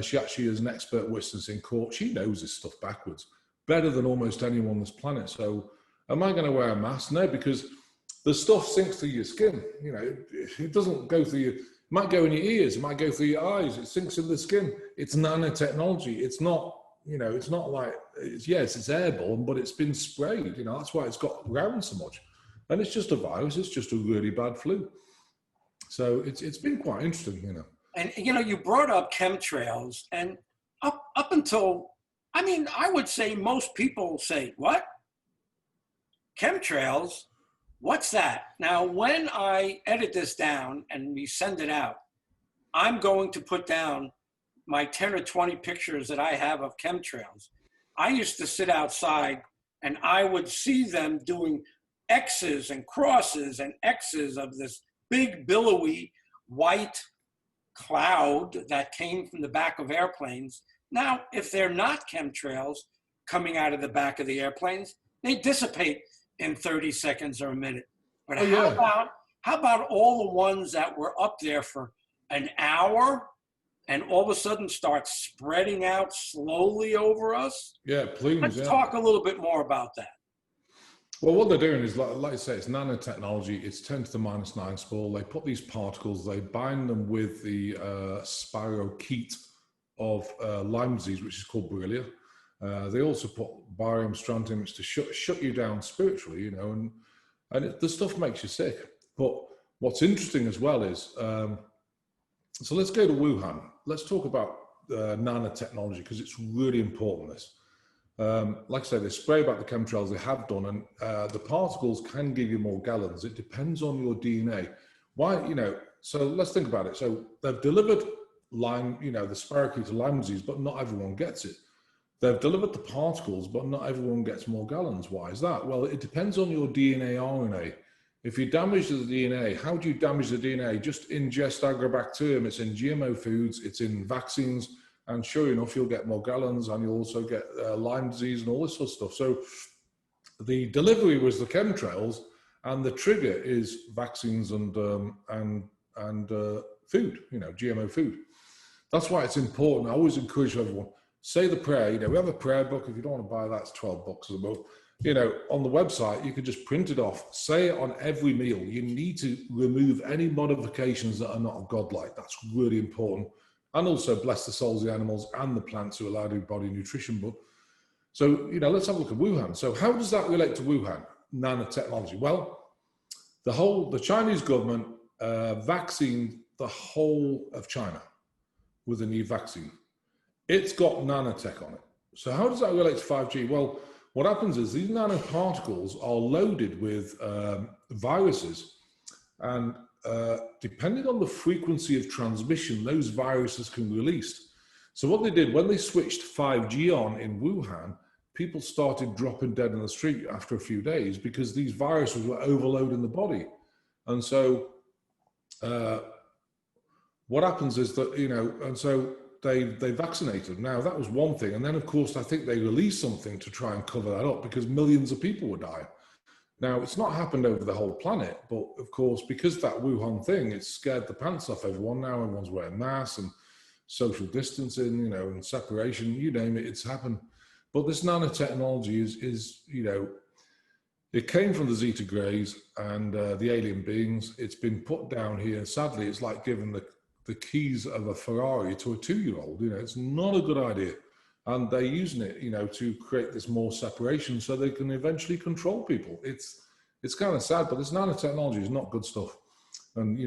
She actually is an expert witness in court. She knows this stuff backwards, better than almost anyone on this planet. So am I going to wear a mask? No, because the stuff sinks through your skin. You know, it doesn't go through your, it might go in your ears, it might go through your eyes, it sinks in the skin. It's nanotechnology. It's not, you know, it's not like, yes, it's airborne, but it's been sprayed. You know, that's why it's got around so much. And it's just a virus. It's just a really bad flu. So it's been quite interesting, you know. And, you know, you brought up chemtrails, and up until, I mean, I would say most people say, what? Chemtrails? What's that? Now, when I edit this down and we send it out, I'm going to put down my 10 or 20 pictures that I have of chemtrails. I used to sit outside and I would see them doing X's and crosses and X's of this big billowy white cloud that came from the back of airplanes. Now, if they're not chemtrails coming out of the back of the airplanes, they dissipate in 30 seconds or a minute. But how about all the ones that were up there for an hour and all of a sudden start spreading out slowly over us? Yeah, please. Let's talk a little bit more about that. Well, what they're doing is, like I say, it's nanotechnology. It's 10 to the -9 spore. They put these particles, they bind them with the spirochete of Lyme disease, which is called Borrelia. They also put barium strontium, which to shut you down spiritually, you know, and the stuff makes you sick. But what's interesting as well is, so let's go to Wuhan. Let's talk about nanotechnology, because it's really important, this. Like I say, they spray back the chemtrails, they have done, and the particles can give you more gallons. It depends on your DNA. Why, you know, so let's think about it. So they've delivered Lyme, you know, the spirochete to Lyme disease, but not everyone gets it. They've delivered the particles, but not everyone gets more gallons. Why is that? Well, it depends on your DNA, RNA. If you damage the DNA, how do you damage the DNA? Just ingest agrobacterium. It's in GMO foods, it's in vaccines, and sure enough, you'll get more gallons, and you'll also get Lyme disease and all this sort of stuff. So the delivery was the chemtrails, and the trigger is vaccines and food, you know, GMO food. That's why it's important. I always encourage everyone, say the prayer. You know, we have a prayer book. If you don't want to buy that, it's $12 a month. You know, on the website, you can just print it off. Say it on every meal. You need to remove any modifications that are not godlike. That's really important. And also bless the souls of the animals and the plants who allow your body nutrition. But so, you know, let's have a look at Wuhan. So how does that relate to Wuhan? nanotechnology? Well, the Chinese government vaccinated the whole of China with a new vaccine. It's got nanotech on it. So how does that relate to 5G? Well, what happens is these nanoparticles are loaded with viruses, and depending on the frequency of transmission, those viruses can be released. So what they did, when they switched 5G on in Wuhan, people started dropping dead in the street after a few days because these viruses were overloading the body. And so what happens is that, and so they vaccinated. Now, that was one thing. And then, of course, I think they released something to try and cover that up because millions of people were dying. Now, it's not happened over the whole planet, but of course, because that Wuhan thing, it's scared the pants off everyone. Now everyone's wearing masks and social distancing, and separation, you name it, it's happened. But this nanotechnology is it came from the Zeta Greys and the alien beings. It's been put down here. Sadly, it's like giving the keys of a Ferrari to a 2-year-old. It's not a good idea. And they're using it, to create this more separation so they can eventually control people. It's kind of sad, but this nanotechnology is not good stuff. And,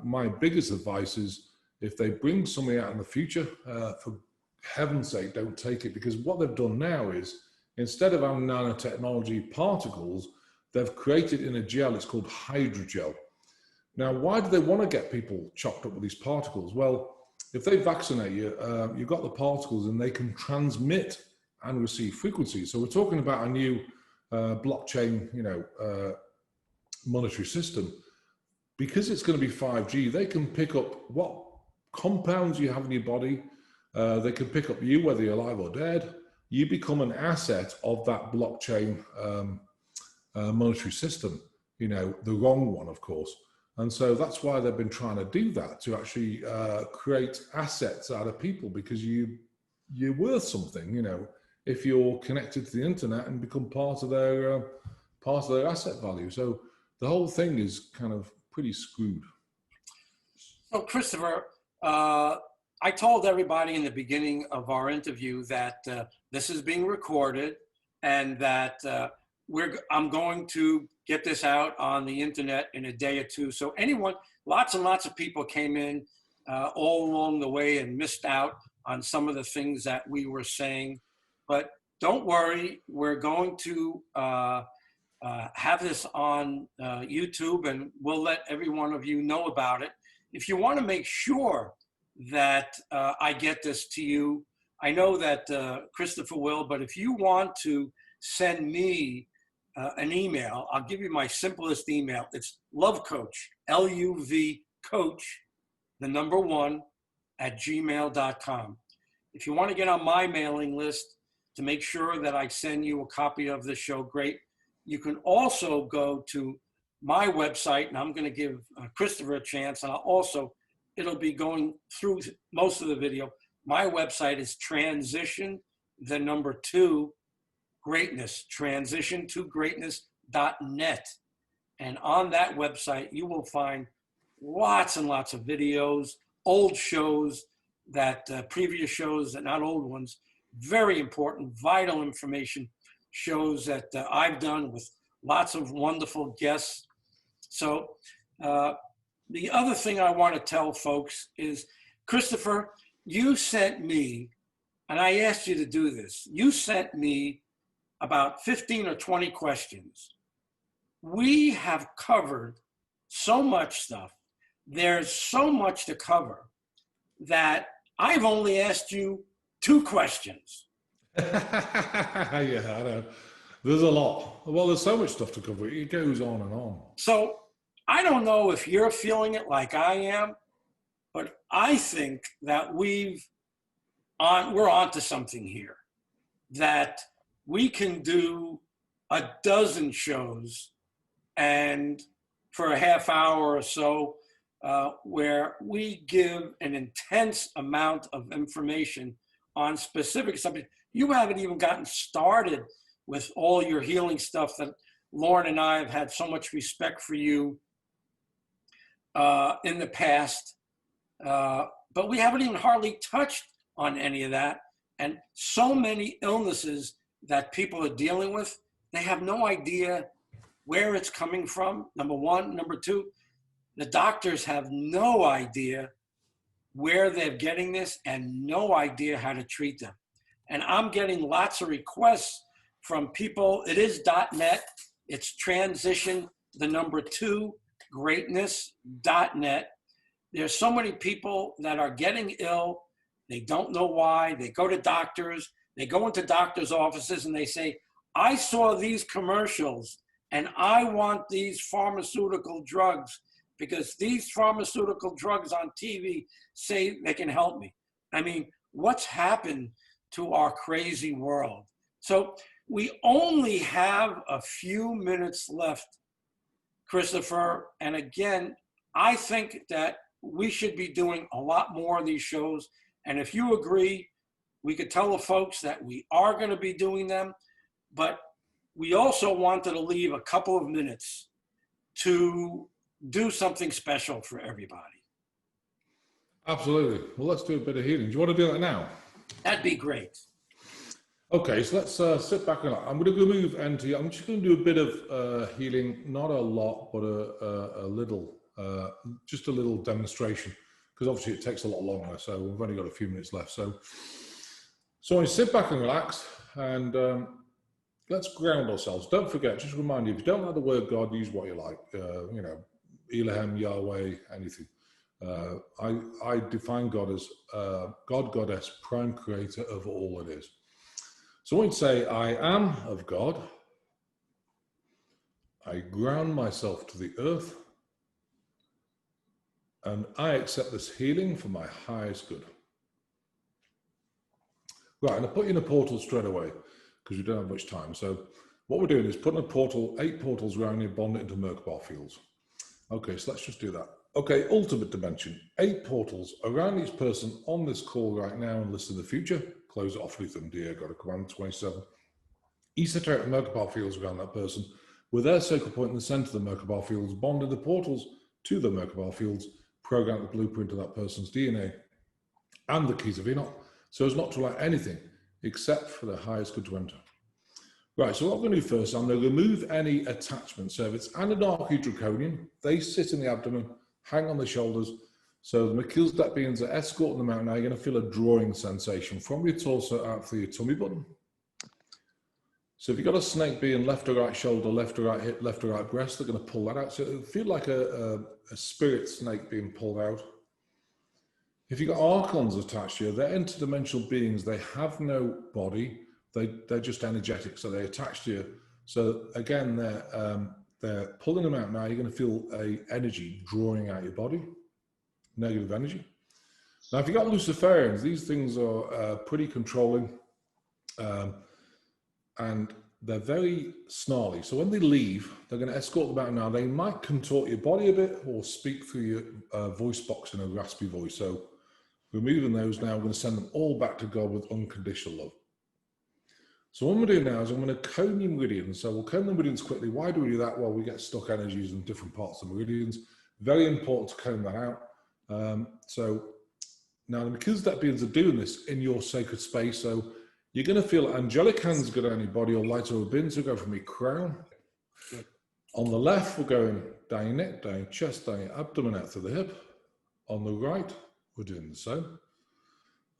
my biggest advice is if they bring something out in the future, for heaven's sake, don't take it. Because what they've done now is, instead of having nanotechnology particles, they've created in a gel, it's called hydrogel. Now, why do they want to get people chopped up with these particles? Well, if they vaccinate you, you've got the particles and they can transmit and receive frequencies. So we're talking about a new blockchain, monetary system. Because it's going to be 5G, they can pick up what compounds you have in your body. They can pick up you, whether you're alive or dead. You become an asset of that blockchain monetary system, the wrong one, of course. And so that's why they've been trying to do that, to actually create assets out of people, because you're worth something, if you're connected to the internet and become part of their asset value. So the whole thing is kind of pretty screwed. So Christopher, I told everybody in the beginning of our interview that this is being recorded and that I'm going to get this out on the internet in a day or two. So lots and lots of people came in all along the way and missed out on some of the things that we were saying. But don't worry, we're going to have this on YouTube, and we'll let every one of you know about it. If you want to make sure that I get this to you, I know that Christopher will, but if you want to send me an email, I'll give you my simplest email. It's lovecoach, L-U-V coach, 1, @gmail.com. If you want to get on my mailing list to make sure that I send you a copy of this show, great. You can also go to my website, and I'm going to give Christopher a chance, and it'll be going through most of the video. My website is Transition2Greatness, Transition2Greatness.net. And on that website, you will find lots and lots of videos, old shows, previous shows, not old ones, very important, vital information, shows that I've done with lots of wonderful guests. So the other thing I want to tell folks is, Christopher, you sent me, and I asked you to do this, you sent me about 15 or 20 questions. We have covered so much stuff. There's so much to cover that I've only asked you 2 questions. Yeah, I know. There's a lot. Well, there's so much stuff to cover. It goes on and on. So I don't know if you're feeling it like I am, but I think that we're onto something here, that we can do a dozen shows and for a half hour or so, where we give an intense amount of information on specific subjects. You haven't even gotten started with all your healing stuff that Lauren and I have had so much respect for you in the past. But we haven't even hardly touched on any of that. And so many illnesses that people are dealing with, they have no idea where it's coming from, number one. Number two, the doctors have no idea where they're getting this and no idea how to treat them. And I'm getting lots of requests from people. It is .net. It's Transition2Greatness.net. There's so many people that are getting ill. They don't know why. They go to doctors. They go into doctors' offices and they say, I saw these commercials and I want these pharmaceutical drugs because these pharmaceutical drugs on TV say they can help me. I mean, what's happened to our crazy world? So we only have a few minutes left, Christopher. And again, I think that we should be doing a lot more of these shows. And if you agree, we could tell the folks that we are going to be doing them, but we also wanted to leave a couple of minutes to do something special for everybody. Absolutely. Well, let's do a bit of healing. Do you want to do that now? That'd be great. Okay, so let's sit back and I'm going to remove NT. I'm just going to do a bit of healing, not a lot, but a little, just a little demonstration, because obviously it takes a lot longer. So we've only got a few minutes left. So when you sit back and relax, and let's ground ourselves. Don't forget, just remind you, if you don't like the word God, use what you like. You know, Elohim, Yahweh, anything. I define God as God, Goddess, prime creator of all it is. So when you say, I am of God, I ground myself to the earth, and I accept this healing for my highest good. Right, and I put you in a portal straight away, because we don't have much time. So what we're doing is putting a portal, 8 portals around you, bond it into Merkaba fields. Okay, so let's just do that. Okay, ultimate dimension, 8 portals around each person on this call right now and listen to the future. Close it off with them, dear. Got a command 27. Esoteric Merkaba fields around that person with their sacred point in the center of the Merkaba fields, bonded the portals to the Merkaba fields, program the blueprint of that person's DNA and the keys of Enoch, so as not to allow anything except for the highest good to enter. Right, so what I'm going to do first, I'm going to remove any attachments. So if it's Anunnaki Draconian, they sit in the abdomen, hang on the shoulders. So the Melchizedek beings are escorting them out now. You're going to feel a drawing sensation from your torso out through your tummy button. So if you've got a snake being left or right shoulder, left or right hip, left or right breast, they're going to pull that out. So it'll feel like a spirit snake being pulled out. If you've got archons attached to you, they're interdimensional beings. They have no body. They're just energetic, so they attach to you. So again, they're pulling them out now. You're going to feel a energy drawing out your body, negative energy. Now, if you've got Luciferians, these things are pretty controlling, and they're very snarly. So when they leave, they're going to escort them out now. They might contort your body a bit or speak through your voice box in a raspy voice. So removing those now, we're going to send them all back to God with unconditional love. So what we're doing now is I'm going to comb your meridians. So we'll comb the meridians quickly. Why do we do that? Well, we get stuck energies in different parts of the meridians. Very important to comb that out. So now the Melchizedek beings are doing this in your sacred space. So you're going to feel angelic hands go down your body, or light over bins will go from your crown. On the left, we're going down your neck, down your chest, down your abdomen, out through the hip. On the right, we're doing the same.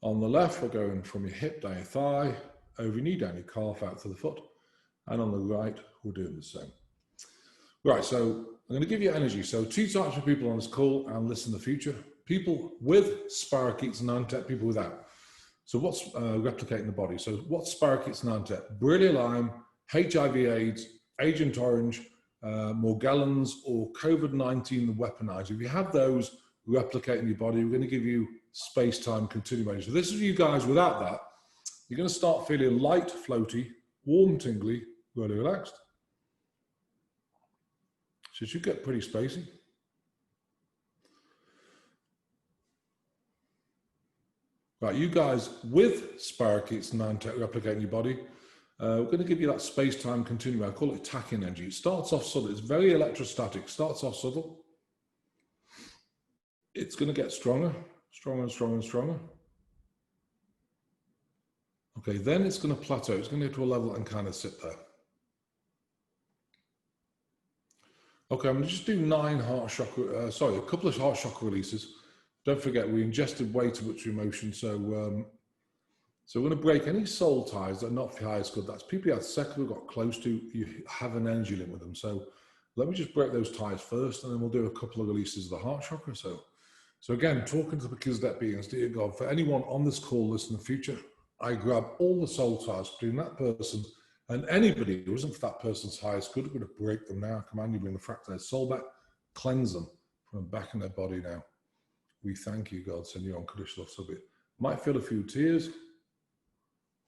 On the left, we're going from your hip, down your thigh, over your knee, down your calf, out to the foot. And on the right, we're doing the same. Right, so I'm going to give you energy. So 2 types of people on this call and listen to the future. People with spirochetes and Nantet, people without. So what's replicating the body? So what's spirochetes and Nantet? Borrelia Lyme, HIV AIDS, Agent Orange, Morgellons, or COVID-19 weaponized. If you have those replicating your body, we're going to give you space-time continuation. So this is you guys without that. You're going to start feeling light, floaty, warm, tingly, really relaxed. So it should get pretty spacey. Right, you guys with spirochetes and Nantet replicating your body, we're going to give you that space-time continuum. I call it tachyon energy. It starts off subtle. It's very electrostatic. Starts off subtle. It's going to get stronger, stronger and stronger and stronger. Okay, then it's going to plateau. It's going to get to a level and kind of sit there. Okay, I'm going to just do a couple of heart chakra releases. Don't forget, we ingested way too much emotion, so we're going to break any soul ties that are not for the highest good. That's people you had sex with, got close to, you have an energy link with them. So let me just break those ties first, and then we'll do a couple of releases of the heart chakra. So again, talking to the Melchizedek beings, dear God, for anyone on this call listening in the future, I grab all the soul ties between that person and anybody who isn't for that person's highest good. We're going to break them now. I command you, bring the fractalized soul back, cleanse them from back in their body now. We thank you, God, send you unconditional love. So be it. Might feel a few tears.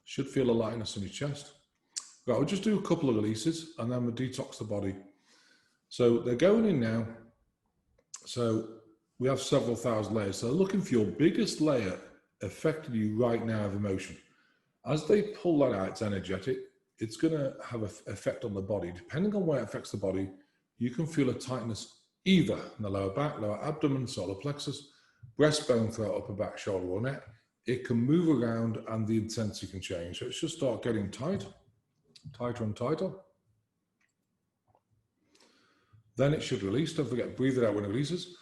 Should feel a lightness in your chest. Right, I'll just do a couple of releases and then we'll detox the body. So they're going in now. So we have several thousand layers. So looking for your biggest layer affecting you right now of emotion. As they pull that out, it's energetic. It's going to have an effect on the body. Depending on where it affects the body, you can feel a tightness either in the lower back, lower abdomen, solar plexus, breastbone, throat, upper back, shoulder, or neck. It can move around and the intensity can change. So it should start getting tight, tighter and tighter. Then it should release. Don't forget, breathe it out when it releases.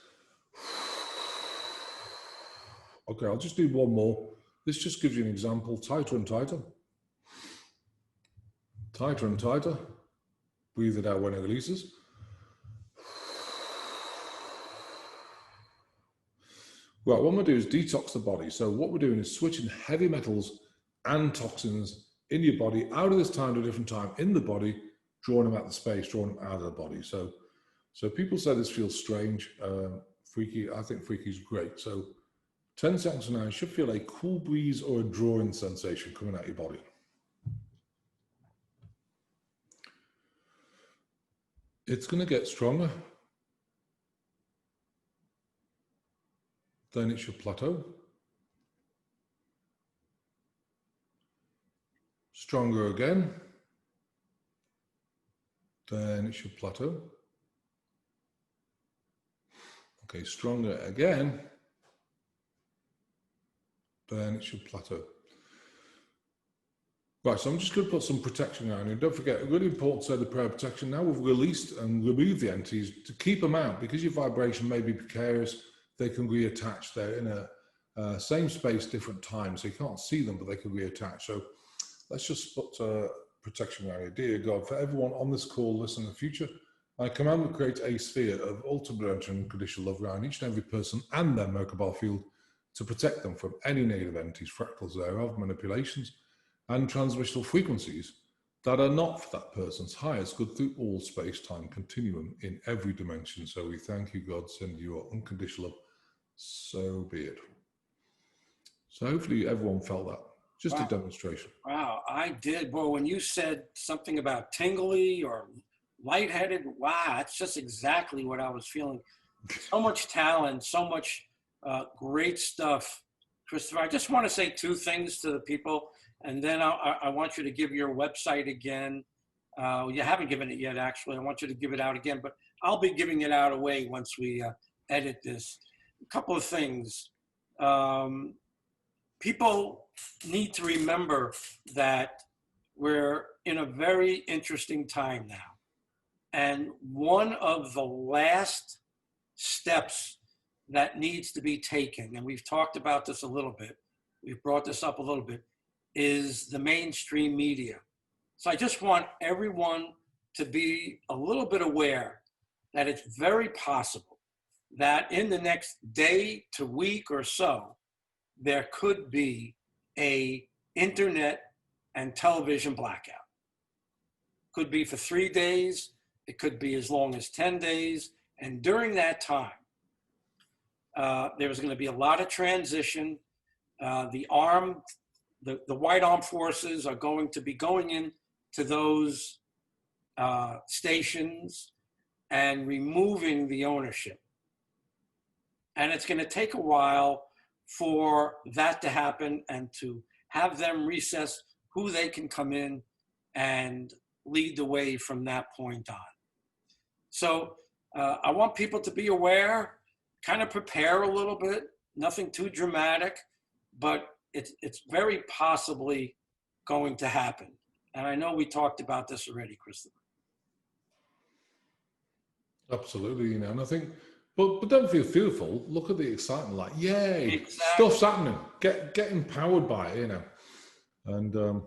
Okay, I'll just do one more. This just gives you an example. Tighter and tighter. Tighter and tighter. Breathe it out when it releases. Right, what I'm going to do is detox the body. So what we're doing is switching heavy metals and toxins in your body out of this time to a different time in the body, drawing them out of the space, drawing them out of the body. So people say this feels strange, freaky. I think freaky is great. So 10 seconds from now, you should feel a cool breeze or a drawing sensation coming out of your body. It's going to get stronger. Then it should plateau. Stronger again. Then it should plateau. Okay, stronger again. Then it should plateau. Right, so I'm just going to put some protection on you. Don't forget, really important to say the prayer of protection. Now we've released and removed the entities to keep them out because your vibration may be precarious. They can reattach. They're in a same space, different time, so you can't see them, but they can reattach. So let's just put protection around you. Dear God, for everyone on this call, listen in the future, I command we create a sphere of ultimate and unconditional love around each and every person and their Merkabah field to protect them from any negative entities, fractals thereof, manipulations, and transmissional frequencies that are not for that person's highest good through all space-time continuum in every dimension. So we thank you, God, send you our unconditional love. So be it. So hopefully everyone felt that. Just a demonstration. Wow, I did. Well, when you said something about tingly or lightheaded, wow, that's just exactly what I was feeling. So much talent, so much great stuff. Christopher, I just want to say two things to the people, and then I want you to give your website again. You haven't given it yet, actually. I want you to give it out again, but I'll be giving it out away once we edit this. A couple of things. People need to remember that we're in a very interesting time now. And one of the last steps that needs to be taken, and we've talked about this a little bit, we've brought this up a little bit, is the mainstream media. So I just want everyone to be a little bit aware that it's very possible that in the next day to week or so, there could be a internet and television blackout. Could be for 3 days, it could be as long as 10 days. And during that time, there's going to be a lot of transition. The white armed forces are going to be going in to those stations and removing the ownership. And it's going to take a while for that to happen and to have them recess who they can come in and lead the way from that point on. So I want people to be aware, kind of prepare a little bit, nothing too dramatic, but it's very possibly going to happen. And I know we talked about this already, Christopher. Absolutely, and I think, but don't feel fearful. Look at the excitement, like, yay, Exactly. stuff's happening. Get empowered by it, and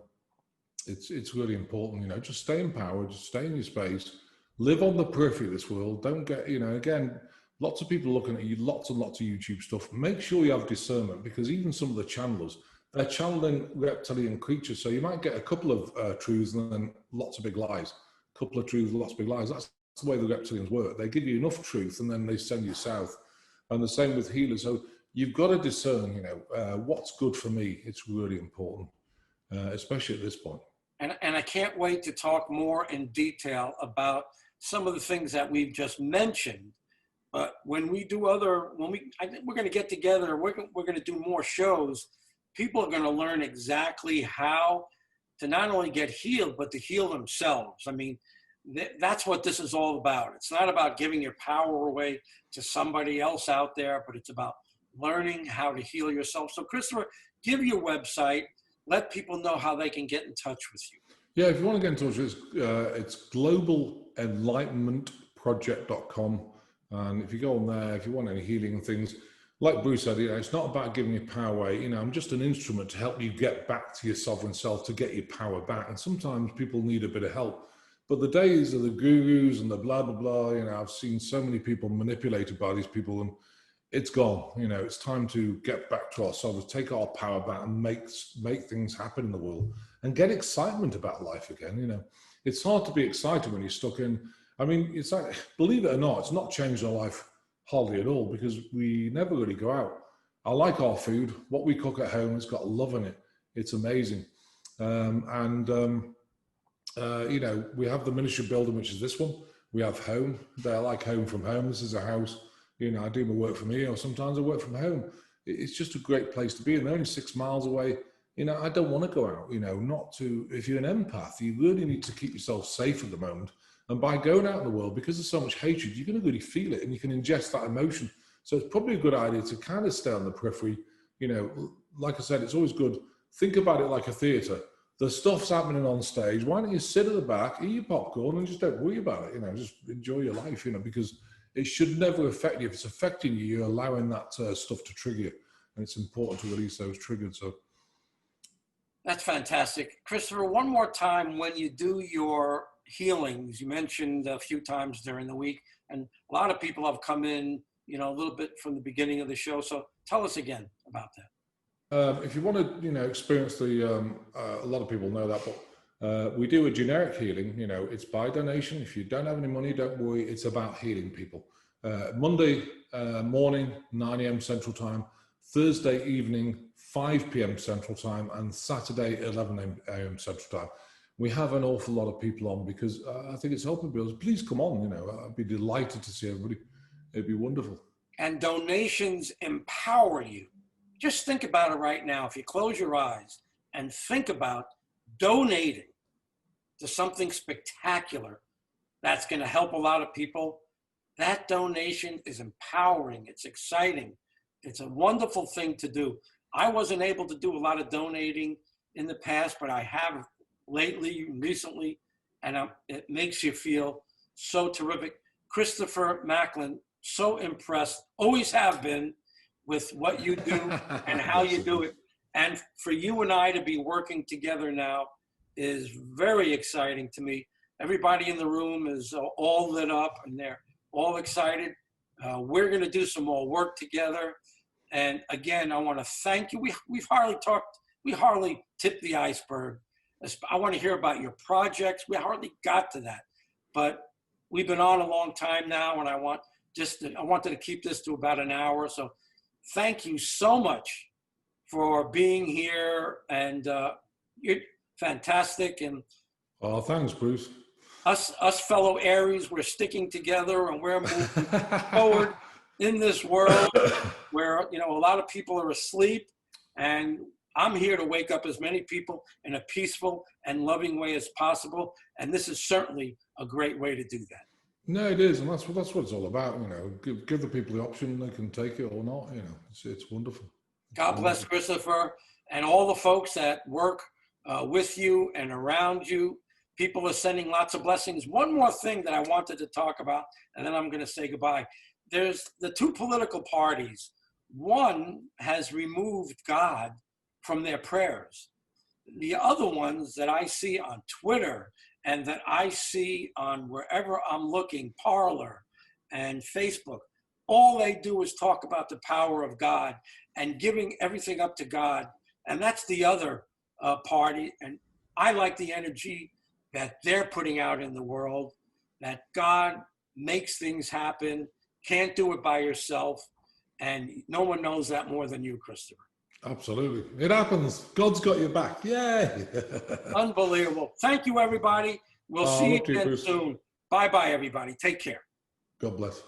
it's really important, just stay empowered, just stay in your space, live on the periphery of this world. Don't get, again, lots of people looking at you, lots and lots of YouTube stuff. Make sure you have discernment, because even some of the channelers, they're channeling reptilian creatures. So you might get a couple of truths and then lots of big lies. A couple of truths, lots of big lies. That's the way the reptilians work. They give you enough truth and then they send you south. And the same with healers. So you've got to discern, what's good for me. It's really important, especially at this point. And I can't wait to talk more in detail about some of the things that we've just mentioned. But when we do I think we're going to get together, we're going to do more shows. People are going to learn exactly how to not only get healed, but to heal themselves. I mean, that's what this is all about. It's not about giving your power away to somebody else out there, but it's about learning how to heal yourself. So Christopher, give your website, let people know how they can get in touch with you. Yeah, if you want to get in touch, it's globalenlightenmentproject.com. And if you go on there, if you want any healing things, like Bruce said, it's not about giving your power away. I'm just an instrument to help you get back to your sovereign self, to get your power back. And sometimes people need a bit of help. But the days of the gurus and the blah, blah, blah, I've seen so many people manipulated by these people, and it's gone. It's time to get back to ourselves, take our power back and make things happen in the world and get excitement about life again. It's hard to be excited when you're stuck in. I mean, it's like, believe it or not, it's not changed our life hardly at all, because we never really go out. I like our food. What we cook at home, it's got love in it. It's amazing. We have the miniature building, which is this one. We have home. They're like home from home. This is a house. I do my work from here, or sometimes I work from home. It's just a great place to be. And they're only 6 miles away. I don't want to go out, if you're an empath, you really need to keep yourself safe at the moment. And by going out in the world, because there's so much hatred, you're going to really feel it and you can ingest that emotion. So it's probably a good idea to kind of stay on the periphery. Like I said, it's always good. Think about it like a theatre. The stuff's happening on stage. Why don't you sit at the back, eat your popcorn, and just don't worry about it? Just enjoy your life, because it should never affect you. If it's affecting you, you're allowing that stuff to trigger you. And it's important to release those triggers. So that's fantastic. Christopher, one more time, when you do your healings, you mentioned a few times during the week, and a lot of people have come in, a little bit from the beginning of the show. So tell us again about that. If you want to, experience a lot of people know that, but we do a generic healing. It's by donation. If you don't have any money, don't worry. It's about healing people. Monday morning, 9 a.m. Central Time, Thursday evening, 5 p.m. Central Time, and Saturday, 11 a.m. Central Time. We have an awful lot of people on because I think it's helping people. Please come on, I'd be delighted to see everybody. It'd be wonderful. And donations empower you. Just think about it right now. If you close your eyes and think about donating to something spectacular that's going to help a lot of people, that donation is empowering. It's exciting. It's a wonderful thing to do. I wasn't able to do a lot of donating in the past, but I have recently, and it makes you feel so terrific. Christopher Macklin, so impressed, always have been, with what you do and how you do it. And for you and I to be working together now is very exciting to me. Everybody in the room is all lit up and they're all excited. We're going to do some more work together. And again, I want to thank you. We hardly tipped the iceberg. I want to hear about your projects. We hardly got to that, but we've been on a long time now, and I wanted to keep this to about an hour. So thank you so much for being here, and you're fantastic. And thanks, Bruce. Us fellow Aries, we're sticking together, and we're moving forward in this world where a lot of people are asleep, and I'm here to wake up as many people in a peaceful and loving way as possible. And this is certainly a great way to do that. No, it is, and that's what it's all about. Give the people the option; they can take it or not. It's wonderful. God bless Christopher and all the folks that work with you and around you. People are sending lots of blessings. One more thing that I wanted to talk about, and then I'm going to say goodbye. There's the two political parties. One has removed God from their prayers. The other ones that I see on Twitter and that I see on wherever I'm looking, Parler and Facebook, all they do is talk about the power of God and giving everything up to God. And that's the other party. And I like the energy that they're putting out in the world, that God makes things happen, can't do it by yourself. And no one knows that more than you, Christopher. Absolutely. It happens. God's got your back. Yay. Unbelievable. Thank you, everybody. We'll see you again Bruce. soon. Bye-bye, everybody. Take care. God bless.